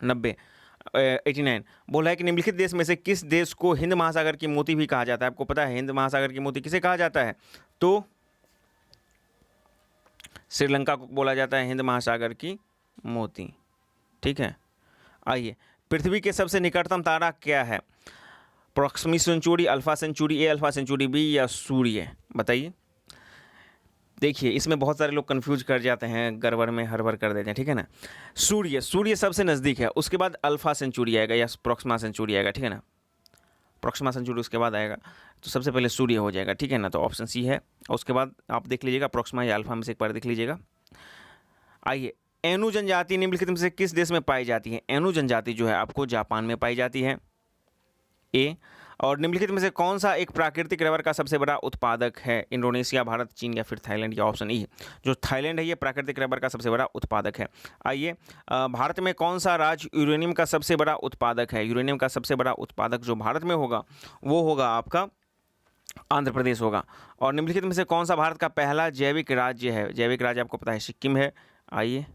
89 बोला है कि निम्नलिखित देश में से किस देश को हिंद महासागर की मोती भी कहा जाता है? आपको पता है हिंद महासागर की मोती किसे कहा जाता है? तो श्रीलंका को बोला जाता है हिंद महासागर की मोती, ठीक है। आइए, पृथ्वी के सबसे निकटतम तारा क्या है? प्रॉक्सिमा सेंचुरी, अल्फा सेंचुरी, ए अल्फा सेंचुरी, बी या सूर्य? बताइए। देखिए इसमें बहुत सारे लोग कंफ्यूज कर जाते हैं, गड़बड़ में हड़बड़ कर देते हैं, ठीक है ना। सूर्य सबसे नज़दीक है, उसके बाद अल्फा सेंचुरी आएगा या प्रॉक्सिमा सेंचुरी आएगा, ठीक है ना। प्रॉक्सिमा सेंचुरी उसके बाद आएगा, तो सबसे पहले सूर्य हो जाएगा, ठीक है ना। तो ऑप्शन सी है, और उसके बाद आप देख लीजिएगा प्रॉक्सिमा या अल्फा में से एक बार देख लीजिएगा। आइए, एनु जनजाति निम्नलिखित में से किस देश में पाई जाती है? एनु जनजाति जो है आपको जापान में पाई जाती है, ए। और निम्नलिखित में से कौन सा एक प्राकृतिक रबर का सबसे बड़ा उत्पादक है? इंडोनेशिया, भारत, चीन या फिर थाईलैंड? या ऑप्शन ई, जो थाईलैंड है ये प्राकृतिक रबर का सबसे बड़ा उत्पादक है। आइए, भारत में कौन सा राज्य यूरेनियम का सबसे बड़ा उत्पादक है? यूरेनियम का सबसे बड़ा उत्पादक जो भारत में होगा वो होगा आपका आंध्र प्रदेश होगा। और निम्नलिखित में से कौन सा भारत का पहला जैविक राज्य है? जैविक राज्य आपको पता है सिक्किम है। आइए,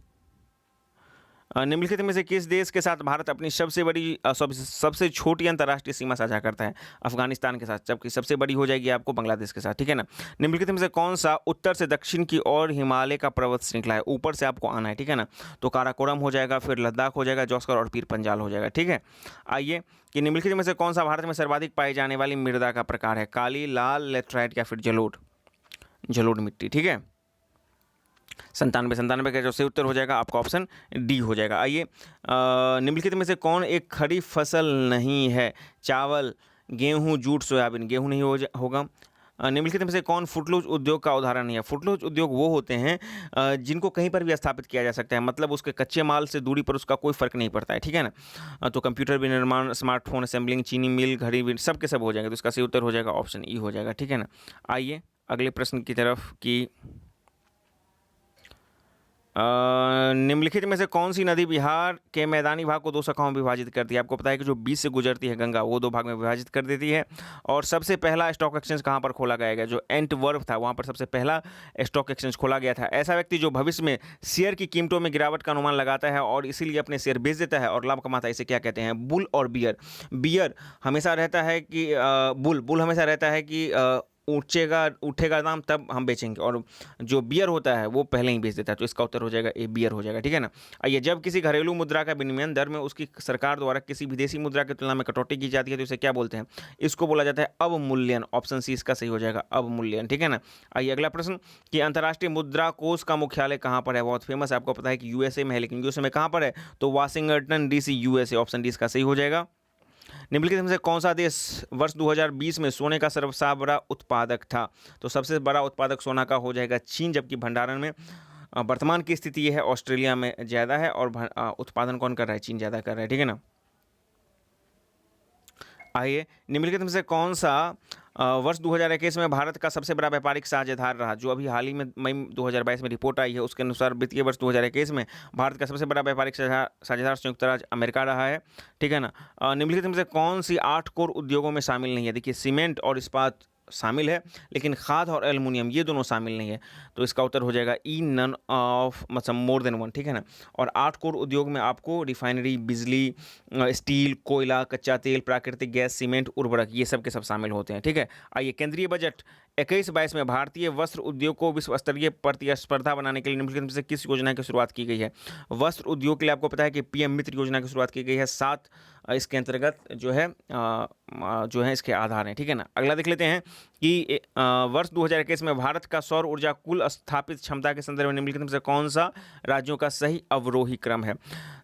निम्नलिखित में से किस देश के साथ भारत अपनी सबसे छोटी अंतर्राष्ट्रीय सीमा साझा करता है? अफगानिस्तान के साथ, जबकि सबसे बड़ी हो जाएगी आपको बांग्लादेश के साथ, ठीक है ना। निम्नलिखित में से कौन सा उत्तर से दक्षिण की ओर हिमालय का पर्वत श्रृंखला है? ऊपर से आपको आना है, ठीक है ना। तो काराकोरम हो जाएगा, फिर लद्दाख हो जाएगा, जौस्कर और पीर पंजाल हो जाएगा, ठीक है। आइए, कि निम्नलिखित में से कौन सा भारत में सर्वाधिक पाई जाने वाली मृदा का प्रकार है? काली, लाल, लेटराइट या फिर जलोढ़ मिट्टी, ठीक है। 97 का जो सही उत्तर हो जाएगा आपका ऑप्शन डी हो जाएगा। आइए, निम्नलिखित में से कौन एक खरीफ फसल नहीं है? चावल, गेहूं, जूट, सोयाबीन? गेहूं नहीं होगा। निम्नलिखित में से कौन फुटलूज उद्योग का उदाहरण नहीं है? फुटलूज उद्योग वो होते हैं जिनको कहीं पर भी स्थापित किया जा सकता है, मतलब उसके कच्चे माल से दूरी पर उसका कोई फर्क नहीं पड़ता है, ठीक है ना। तो कंप्यूटर विनिर्माण, स्मार्टफोन असेंबलिंग, चीनी मिल, घड़ी भी, सब के सब हो जाएंगे। तो इसका सही उत्तर हो जाएगा ऑप्शन ई हो जाएगा, ठीक है ना। आइए अगले प्रश्न की तरफ कि निम्नलिखित में से कौन सी नदी बिहार के मैदानी भाग को 2 शाखाओं में विभाजित करती है? आपको पता है कि जो बीच से गुजरती है गंगा, वो 2 भाग में विभाजित कर देती है। और सबसे पहला स्टॉक एक्सचेंज कहाँ पर खोला गया? जो एंटवर्प था वहाँ पर सबसे पहला स्टॉक एक्सचेंज खोला गया था। ऐसा व्यक्ति जो भविष्य में शेयर की कीमतों में गिरावट का अनुमान लगाता है और इसीलिए अपने शेयर बेच देता है और लाभ कमाता है, इसे क्या कहते हैं? बुल और बियर। बियर हमेशा रहता है कि बुल हमेशा रहता है कि उठेगा दाम तब हम बेचेंगे, और जो बियर होता है वो पहले ही बेच देता है। तो इसका उत्तर हो जाएगा ए, बियर हो जाएगा, ठीक है ना। आइए, जब किसी घरेलू मुद्रा का विनिमय दर में उसकी सरकार द्वारा किसी विदेशी मुद्रा की तुलना में कटौती की जाती है तो इसे क्या बोलते हैं? इसको बोला जाता है अवमूल्यन। ऑप्शन सी इसका सही हो जाएगा, अवमूल्यन, ठीक है ना। आइए अगला प्रश्न कि अंतर्राष्ट्रीय मुद्रा कोष का मुख्यालय कहाँ पर है? बहुत फेमस है, आपको पता है कि यूएसए में है, लेकिन यूएसए में कहाँ पर है? तो Washington DC, USA. Option D इसका सही हो जाएगा। निम्नलिखित में से कौन सा देश वर्ष 2020 में सोने का सर्वसा बड़ा उत्पादक था? तो सबसे बड़ा उत्पादक सोना का हो जाएगा चीन, जबकि भंडारण में वर्तमान की स्थिति ये है ऑस्ट्रेलिया में ज़्यादा है, और उत्पादन कौन कर रहा है? चीन ज़्यादा कर रहा है, ठीक है ना। आइए, निम्नलिखित में से कौन सा वर्ष 2021 में भारत का सबसे बड़ा व्यापारिक साझेदार रहा? जो अभी हाल ही में मई 2022 में रिपोर्ट आई है उसके अनुसार वित्तीय वर्ष 2021 में भारत का सबसे बड़ा व्यापारिक साझेदार संयुक्त राज्य अमेरिका रहा है, ठीक है ना। निम्नलिखित में से कौन सी 8 कोर उद्योगों में शामिल नहीं है? देखिए, सीमेंट और इस्पात शामिल है, लेकिन खाद और एल्युमिनियम ये दोनों शामिल नहीं है। तो इसका उत्तर हो जाएगा ई, नन ऑफ, मतलब मोर देन वन, ठीक है ना। और 8 कोर उद्योग में आपको रिफाइनरी, बिजली, स्टील, कोयला, कच्चा तेल, प्राकृतिक गैस, सीमेंट, उर्वरक ये सब के सब शामिल होते हैं, ठीक है। आइए, केंद्रीय बजट 21-22 में भारतीय वस्त्र उद्योग को विश्व स्तरीय प्रतिस्पर्धा बनाने के लिए निम्नलिखित में से किस योजना की शुरुआत की गई है? वस्त्र उद्योग के लिए आपको पता है कि पीएम मित्र योजना की शुरुआत की गई है। 7 इसके अंतर्गत जो है इसके आधार हैं, ठीक है ना। अगला देख लेते हैं कि वर्ष 2021 में भारत का सौर ऊर्जा कुल स्थापित क्षमता के संदर्भ में निम्नलिखित में से कौन सा राज्यों का सही अवरोही क्रम है?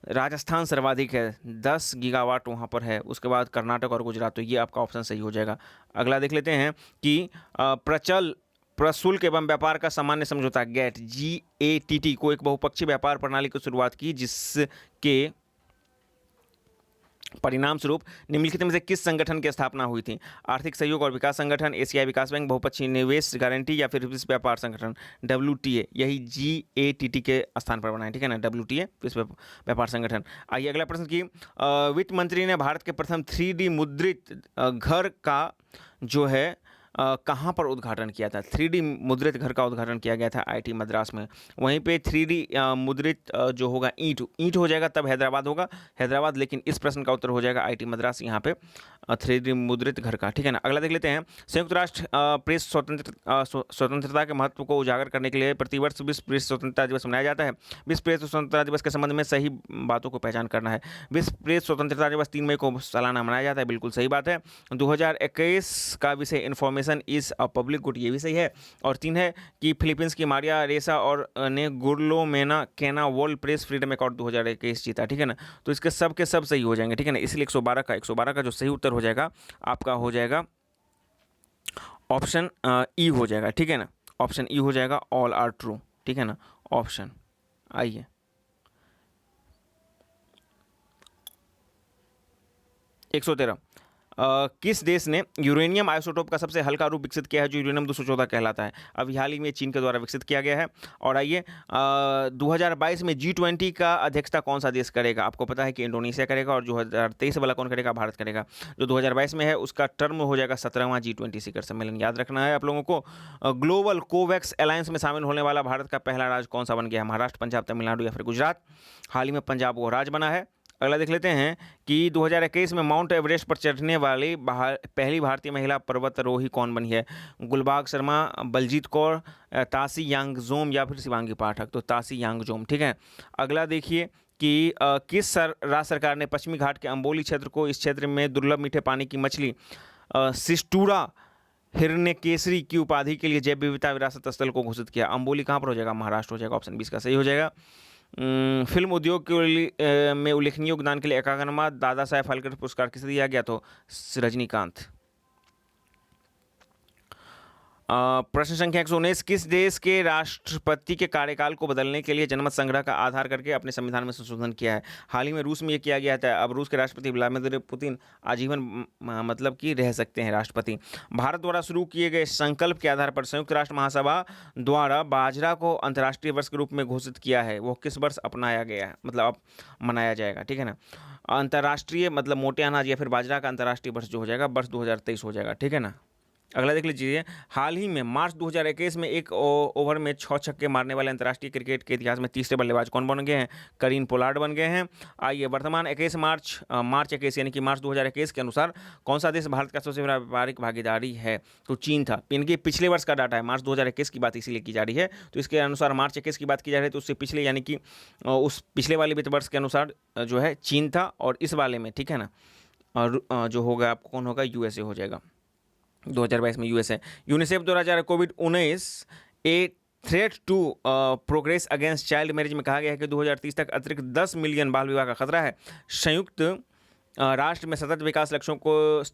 राजस्थान सर्वाधिक है, 10 गीगावाट वहाँ पर है। उसके बाद कर्नाटक और गुजरात, तो ये आपका ऑप्शन सही हो जाएगा। अगला देख लेते हैं कि प्रशुल्क एवं व्यापार का सामान्य समझौता गेट, GATT को एक बहुपक्षीय व्यापार प्रणाली की शुरुआत की, जिसके परिणाम स्वरूप निम्नलिखित में से किस संगठन की स्थापना हुई थी? आर्थिक सहयोग और विकास संगठन, एशियाई विकास बैंक, बहुपक्षीय निवेश गारंटी, या फिर विश्व व्यापार संगठन WTA? यही GATT के स्थान पर बना है, ठीक है ना, WTA विश्व व्यापार संगठन। आइए अगला प्रश्न की वित्त मंत्री ने भारत के प्रथम 3D मुद्रित घर का जो है कहाँ पर उद्घाटन किया था? 3D मुद्रित घर का उद्घाटन किया गया था IIT मद्रास में। वहीं पे 3D मुद्रित जो होगा ईंट हो जाएगा, तब हैदराबाद होगा, हैदराबाद। लेकिन इस प्रश्न का उत्तर हो जाएगा IIT मद्रास, यहाँ पे 3D मुद्रित घर का, ठीक है ना। अगला देख लेते हैं, संयुक्त राष्ट्र प्रेस स्वतंत्रता के महत्व को उजागर करने के लिए प्रतिवर्ष विश्व प्रेस स्वतंत्रता दिवस मनाया जाता है। विश्व प्रेस स्वतंत्रता दिवस के संबंध में सही बातों को पहचान करना है। विश्व प्रेस स्वतंत्रता दिवस 3 मई को सालाना मनाया जाता है, बिल्कुल सही बात है। 2021 का विषय information is a public good, ये भी सही है। और 3 है कि फिलीपींस की मारिया रेसा और ने गुरलोमेना केना वर्ल्ड प्रेस फ्रीडम अवार्ड 2021 जीता, ठीक है ना। तो इसके सब के सब सही हो जाएंगे, ठीक है ना। इसलिए 112 का जो सही उत्तर हो जाएगा आपका हो जाएगा ऑप्शन ई हो जाएगा, ठीक है ना। ऑप्शन ई हो जाएगा, ऑल आर ट्रू, ठीक है ना। ऑप्शन, आइए 113 किस देश ने यूरेनियम आइसोटोप का सबसे हल्का रूप विकसित किया है, जो यूरेनियम 214 कहलाता है? अभी हाल ही में चीन के द्वारा विकसित किया गया है। और आइए 2022 में G20 का अध्यक्षता कौन सा देश करेगा? आपको पता है कि इंडोनेशिया करेगा, और 2023 वाला कौन करेगा? भारत करेगा। जो 2022 में है उसका टर्म हो जाएगा 17वां G20 शिखर सम्मेलन। याद रखना है आप लोगों को। ग्लोबल कोवैक्स अलायंस में शामिल होने वाला भारत का पहला राज्य कौन सा बन गया है? महाराष्ट्र, पंजाब, तमिलनाडु या फिर गुजरात? हाल ही में पंजाब वो राज्य बना है। अगला देख लेते हैं कि 2021 में माउंट एवरेस्ट पर चढ़ने वाली पहली भारतीय महिला पर्वतारोही कौन बनी है? गुलबाग शर्मा, बलजीत कौर, तासी यांगजोम या फिर शिवांगी पाठक? तो तासी यांगजोम, ठीक है। अगला देखिए कि किस राज्य सरकार ने पश्चिमी घाट के अंबोली क्षेत्र को इस क्षेत्र में दुर्लभ मीठे पानी की मछली सिस्टूरा हिरण्यकेसरी की उपाधि के लिए जैव विविधता विरासत स्थल को घोषित किया? अंबोली कहाँ पर हो जाएगा? महाराष्ट्र हो जाएगा। ऑप्शन 20 का सही हो जाएगा। फिल्म उद्योग के में उल्लेखनीय योगदान के लिए 51वां दादा साहेब फाल्के पुरस्कार किसे दिया गया? तो रजनीकांत। प्रश्न संख्या 119 किस देश के राष्ट्रपति के कार्यकाल को बदलने के लिए जनमत संग्रह का आधार करके अपने संविधान में संशोधन किया है? हाल ही में रूस में ये किया गया था। अब रूस के राष्ट्रपति व्लादिमीर पुतिन आजीवन मतलब कि रह सकते हैं राष्ट्रपति। भारत द्वारा शुरू किए गए संकल्प के आधार पर संयुक्त राष्ट्र महासभा द्वारा बाजरा को अंतर्राष्ट्रीय वर्ष के रूप में घोषित किया है। वो किस वर्ष अपनाया गया है, मतलब अब मनाया जाएगा, ठीक है ना। अंतर्राष्ट्रीय मतलब मोटे अनाज या फिर बाजरा का अंतर्राष्ट्रीय वर्ष जो हो जाएगा वर्ष 2023 हो जाएगा, ठीक है ना। अगला देख लीजिए, हाल ही में मार्च 2021 में एक ओवर में 6 छक्के मारने वाले अंतर्राष्ट्रीय क्रिकेट के इतिहास में तीसरे बल्लेबाज कौन बन गए हैं? करीन पोलार्ड बन गए हैं। आइए, वर्तमान 21 मार्च 21 यानी कि मार्च 2021 के अनुसार कौन सा देश भारत का सबसे बड़ा व्यापारिक भागीदारी है? तो चीन था। इनके पिछले वर्ष का डाटा है, मार्च 2021 की बात इसीलिए की जा रही है। तो इसके अनुसार मार्च 21 की बात की जा रही है, तो उससे पिछले यानी कि उस पिछले वाले वित्त वर्ष के अनुसार जो है चीन था, और इस वाले में, ठीक है ना, और जो होगा आपको कौन होगा? यूएसए हो जाएगा। 2022 में यूएसए। यूनिसेफ द्वारा कोविड-19 a threat to progress against child marriage में कहा गया है कि 2030 तक अतिरिक्त 10 मिलियन बाल विवाह का खतरा है। संयुक्त राष्ट्र में सतत विकास लक्ष्यों को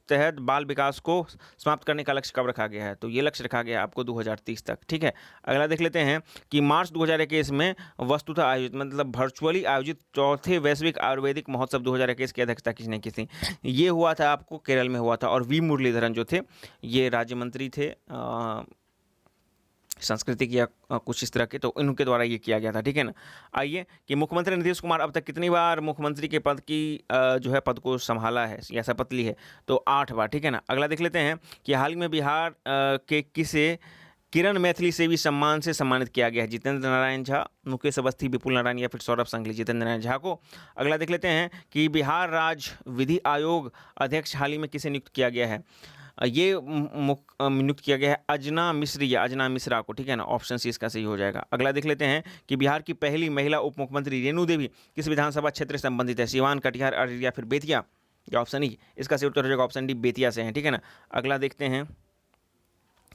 तहत बाल विकास को समाप्त करने का लक्ष्य कब रखा गया है? तो ये लक्ष्य रखा गया है आपको 2030 तक, ठीक है। अगला देख लेते हैं कि मार्च 2021 में वस्तुतः आयोजित, मतलब वर्चुअली आयोजित चौथे वैश्विक आयुर्वेदिक महोत्सव 2021 की अध्यक्षता किसने की थी? ये हुआ था आपको केरल में हुआ था, और वी मुरलीधरन जो थे ये राज्य मंत्री थे सांस्कृतिक या कुछ इस तरह के, तो इनके द्वारा ये किया गया था, ठीक है ना। आइए कि मुख्यमंत्री नीतीश कुमार अब तक कितनी बार मुख्यमंत्री के पद की जो है पद को संभाला है या शपथ ली है? तो 8 बार, ठीक है ना। अगला देख लेते हैं कि हाल ही में बिहार के किसे किरण मैथिली सेवी सम्मान से सम्मानित किया गया है? जितेंद्र नारायण झा, मुकेश अवस्थी, विपुल नारायण या फिर सौरभ संघली? जितेंद्र नारायण झा को। अगला देख लेते हैं कि बिहार राज्य विधि आयोग अध्यक्ष हाल ही में किसे नियुक्त किया गया है? ये नियुक्त किया गया है अजना मिश्री या अजना मिश्रा को, ठीक है ना। ऑप्शन सी इसका सही हो जाएगा। अगला देख लेते हैं कि बिहार की पहली महिला उप मुख्यमंत्री रेणु देवी किस विधानसभा क्षेत्र से संबंधित है? सिवान, कटिहार, अररिया, फिर बेतिया? या ऑप्शन ई, इसका सही उत्तर हो जाएगा ऑप्शन डी, बेतिया से है, ठीक है ना। अगला देखते हैं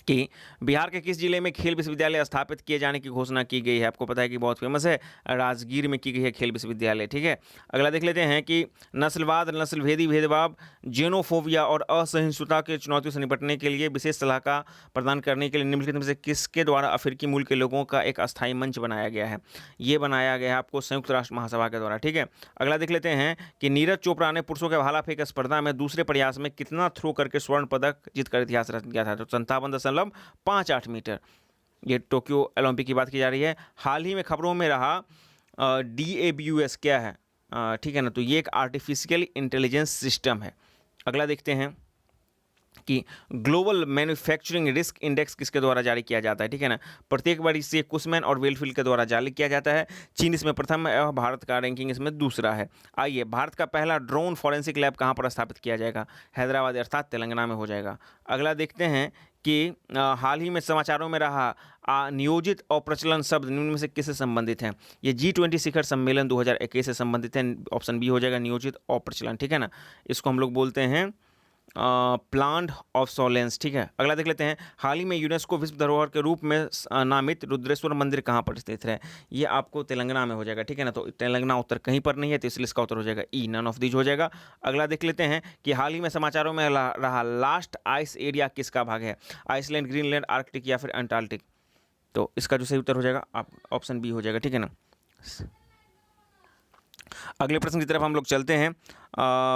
कि बिहार के किस जिले में खेल विश्वविद्यालय स्थापित किए जाने की घोषणा की गई है? आपको पता है कि बहुत फेमस है, राजगीर में की गई है खेल विश्वविद्यालय, ठीक है। अगला देख लेते हैं कि नस्लवाद, नस्लभेदी भेदभाव, जेनोफोबिया और असहिष्णुता के चुनौतियों से निपटने के लिए विशेष सलाह प्रदान करने के लिए निम्नलिखित में से किसके द्वारा अफ्रीकी मूल के लोगों का एक अस्थायी मंच बनाया गया है? ये बनाया गया है आपको संयुक्त राष्ट्र महासभा के द्वारा, ठीक है। अगला देख लेते हैं कि नीरज चोपड़ा ने पुरुषों के भाला फेंक स्पर्धा में दूसरे प्रयास में कितना थ्रो करके स्वर्ण पदक जीतकर इतिहास रच दिया था? तो 57.58 मीटर। ये टोक्यो ओलंपिक की बात की जा रही है। हाल ही में खबरों में रहा DABUS क्या है? ठीक है ना, तो ये एक आर्टिफिशियल इंटेलिजेंस सिस्टम है। अगला देखते हैं कि ग्लोबल मैन्युफैक्चरिंग रिस्क इंडेक्स किसके द्वारा जारी किया जाता है? ठीक है ना, प्रत्येक बार इसे कुसमैन और वेलफील्ड के द्वारा जारी किया जाता है। चीन इसमें प्रथम है और भारत का रैंकिंग इसमें दूसरा है। आइए, भारत का पहला ड्रोन फॉरेंसिक लैब कहाँ पर स्थापित किया जाएगा? हैदराबाद अर्थात तेलंगाना में हो जाएगा। अगला देखते हैं कि हाल ही में समाचारों में रहा नियोजित और प्रचलन शब्द निम्न में से किससे संबंधित हैं? ये G20 शिखर सम्मेलन 2021 से संबंधित है। ऑप्शन बी हो जाएगा, नियोजित और प्रचलन, ठीक है ना। इसको हम लोग बोलते हैं प्लांट ऑब्सोलेंस, ठीक है। अगला देख लेते हैं, हाल ही में यूनेस्को विश्व धरोहर के रूप में नामित रुद्रेश्वर मंदिर कहाँ पर स्थित है? ये आपको तेलंगाना में हो जाएगा, ठीक है ना। तो तेलंगाना उत्तर कहीं पर नहीं है, तो इसलिए इसका उत्तर हो जाएगा ई, नन ऑफ दीज हो जाएगा। अगला देख लेते हैं कि हाल ही में समाचारों में रहा लास्ट आइस एरिया किसका भाग है? आइसलैंड, ग्रीनलैंड, आर्कटिक या फिर अंटार्कटिक? तो इसका जो सही उत्तर हो जाएगा आप ऑप्शन बी हो जाएगा, ठीक है ना। अगले प्रश्न की तरफ हम लोग चलते हैं।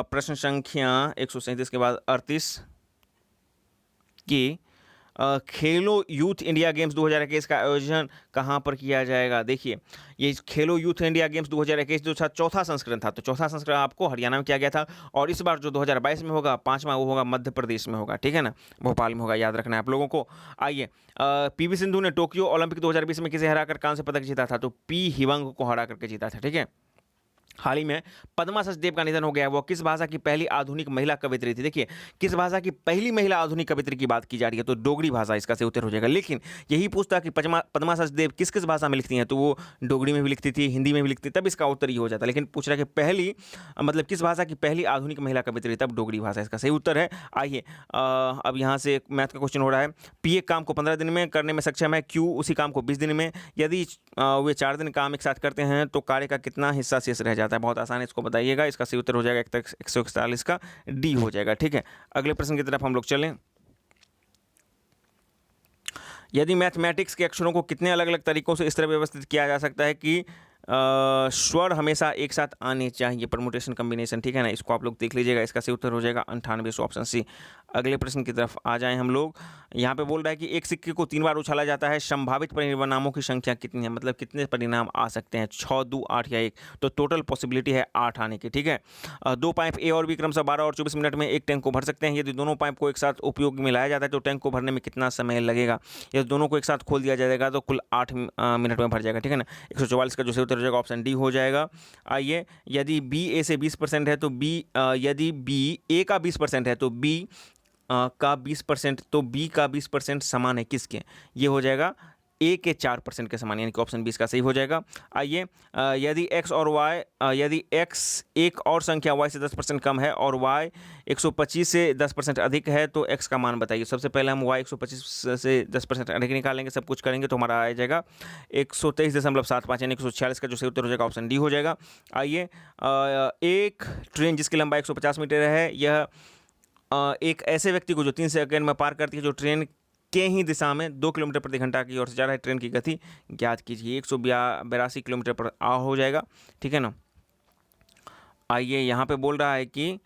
प्रश्न संख्या 137 के बाद 38 की खेलो यूथ इंडिया गेम्स 2021 का आयोजन कहाँ पर किया जाएगा? देखिए, ये खेलो यूथ इंडिया गेम्स 2021 जो था चौथा संस्करण था, तो चौथा संस्करण आपको हरियाणा में किया गया था, और इस बार जो 2022 में होगा पांचवा, वो होगा मध्य प्रदेश में होगा, ठीक है ना, भोपाल में होगा, याद रखना है आप लोगों को। आइए, PV सिंधु ने टोक्यो ओलंपिक 2020 में किसे हराकर कांस्य पदक जीता था? तो P हिवंग को हरा करके जीता था, ठीक है। हाल ही में पद्मा सचदेव का निधन हो गया। वो किस भाषा की पहली आधुनिक महिला कवित्री थी? देखिए, किस भाषा की पहली महिला आधुनिक कवित्री की बात की जा रही है, तो डोगरी भाषा इसका सही उत्तर हो जाएगा। लेकिन यही पूछता कि पद्मा सचदेव किस किस भाषा में लिखती हैं, तो वो डोगरी में भी लिखती थी, हिंदी में भी लिखती, तब इसका उत्तर ये हो जाता। लेकिन पूछ रहा है कि पहली मतलब किस भाषा की पहली आधुनिक महिला कवित्री, तब डोगरी भाषा इसका सही उत्तर है। आइए, अब यहाँ से मैथ का क्वेश्चन हो रहा है। P एक काम को 15 दिन में करने में सक्षम है, Q उसी काम को 20 दिन में। यदि वे 4 दिन काम एक साथ करते हैं तो कार्य का कितना हिस्सा शेष रह जाता है? बहुत आसान है, इसको बताइएगा। इसका सही उत्तर हो जाएगा 141 का डी हो जाएगा, ठीक है। अगले प्रश्न की तरफ हम लोग चलें। यदि मैथमेटिक्स के अक्षरों को कितने अलग अलग तरीकों से इस तरह व्यवस्थित किया जा सकता है कि स्वर हमेशा एक साथ आने चाहिए, परमुटेशन कम्बिनेशन, ठीक है ना, इसको आप लोग देख लीजिएगा। इसका सही उत्तर हो जाएगा 98, ऑप्शन सी। अगले प्रश्न की तरफ आ जाएं हम लोग। यहाँ पे बोल रहा है कि एक सिक्के को 3 बार उछाला जाता है, संभावित परिणामों की संख्या कितनी है, मतलब कितने परिणाम आ सकते हैं, 6, 2, 8 या 1। तो टोटल पॉसिबिलिटी है 8 आने की, ठीक है। 2 पाइप ए और बी क्रमशः 12 और 24 मिनट में एक टैंक को भर सकते हैं। यदि दोनों पाइप को एक साथ उपयोग में लाया जाता है तो टैंक को भरने में कितना समय लगेगा। यदि दोनों को एक साथ खोल दिया जाएगा तो कुल 8 मिनट में भर जाएगा, ठीक है ना। 144 का जो सही उत्तर हो जाएगा ऑप्शन डी हो जाएगा। आइए, यदि बी ए से 20% है तो बी, यदि बी ए का 20% है तो बी का 20%, तो बी का 20% समान है किसके, ये हो जाएगा ए के 4% के समान, यानी कि ऑप्शन 20 का सही हो जाएगा। आइए, यदि एक्स और वाई, यदि एक्स एक और संख्या वाई से 10% कम है और वाई 125 से 10% अधिक है तो एक्स का मान बताइए। सबसे पहले हम वाई 125 से 10% अधिक निकालेंगे, सब कुछ करेंगे तो हमारा आ जाएगा 123.75, यानी 146 का जो सही उत्तर हो जाएगा ऑप्शन डी हो जाएगा। आइए, एक ट्रेन जिसकी लंबाई 150 मीटर है, यह एक ऐसे व्यक्ति को जो 3 सेकंड में पार करती है, जो ट्रेन के ही दिशा में 2 किलोमीटर प्रति घंटा की ओर से जा रहा है, ट्रेन की गति ज्ञात कीजिए। 182 किलोमीटर पर हो जाएगा, ठीक है ना। आइए, यहाँ पे बोल रहा है कि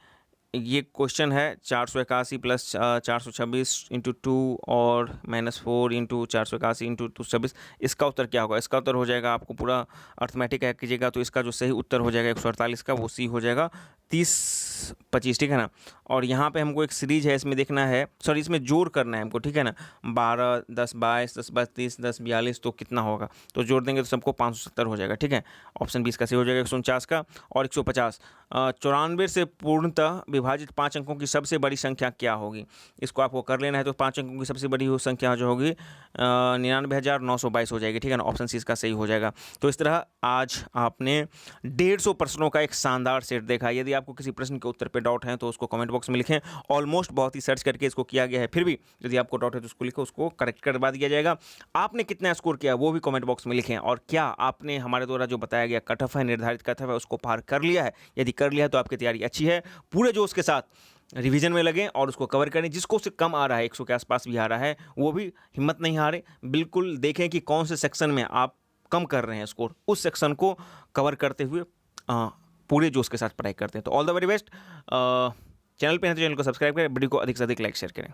ये क्वेश्चन है 481 प्लस 426 इंटू 2 और -4 इंटू 481 इंटू 226, इसका उत्तर क्या होगा। इसका उत्तर हो जाएगा, आपको पूरा अर्थमेटिक ऐड कीजिएगा तो इसका जो सही उत्तर हो जाएगा 148 का, वो सी हो जाएगा 30-25, ठीक है ना। और यहाँ पे हमको एक सीरीज है, इसमें देखना है, सॉरी इसमें जोड़ करना है हमको, ठीक है ना। 12, 10, 22, 10, 32, 10, 42, तो कितना होगा, तो जोड़ देंगे तो सबको 570 हो जाएगा, ठीक है। ऑप्शन 20 का सही हो जाएगा 149 का। और 150, 94 से पूर्णतः विभाजित 5 अंकों की सबसे बड़ी संख्या क्या होगी। इसको आपको कर लेना है, तो 5 अंकों की सबसे बड़ी संख्या जो होगी 99,922 हो जाएगी, ठीक है ना। ऑप्शन सी इसका सही हो जाएगा। तो इस तरह आज आपने 150 प्रश्नों का एक शानदार सेट देखा। यदि आपको किसी प्रश्न के उत्तर पे डाउट है तो उसको कमेंट बॉक्स में लिखें। ऑलमोस्ट बहुत ही सर्च करके इसको किया गया है, फिर भी यदि आपको डाउट है तो उसको लिखो, उसको करेक्ट करवा दिया जाएगा। आपने कितना स्कोर किया वो भी कमेंट बॉक्स में लिखें, और क्या आपने हमारे द्वारा जो बताया गया कट ऑफ है, निर्धारित कट ऑफ है, उसको पार कर लिया है। यदि कर लिया है तो आपकी तैयारी अच्छी है। पूरे जोश के साथ रिवीजन में लगें और उसको कवर करें। जिसको से कम आ रहा है, 100 के आसपास भी आ रहा है, वो भी हिम्मत नहीं हारे। बिल्कुल देखें कि कौन से सेक्शन में आप कम कर रहे हैं स्कोर, उस सेक्शन को कवर करते हुए पूरे जोश के साथ पढ़ाई करते हैं। तो all the very best. Channel पे हैं तो चैनल को सब्सक्राइब करें, वीडियो को अधिक से अधिक लाइक शेयर करें।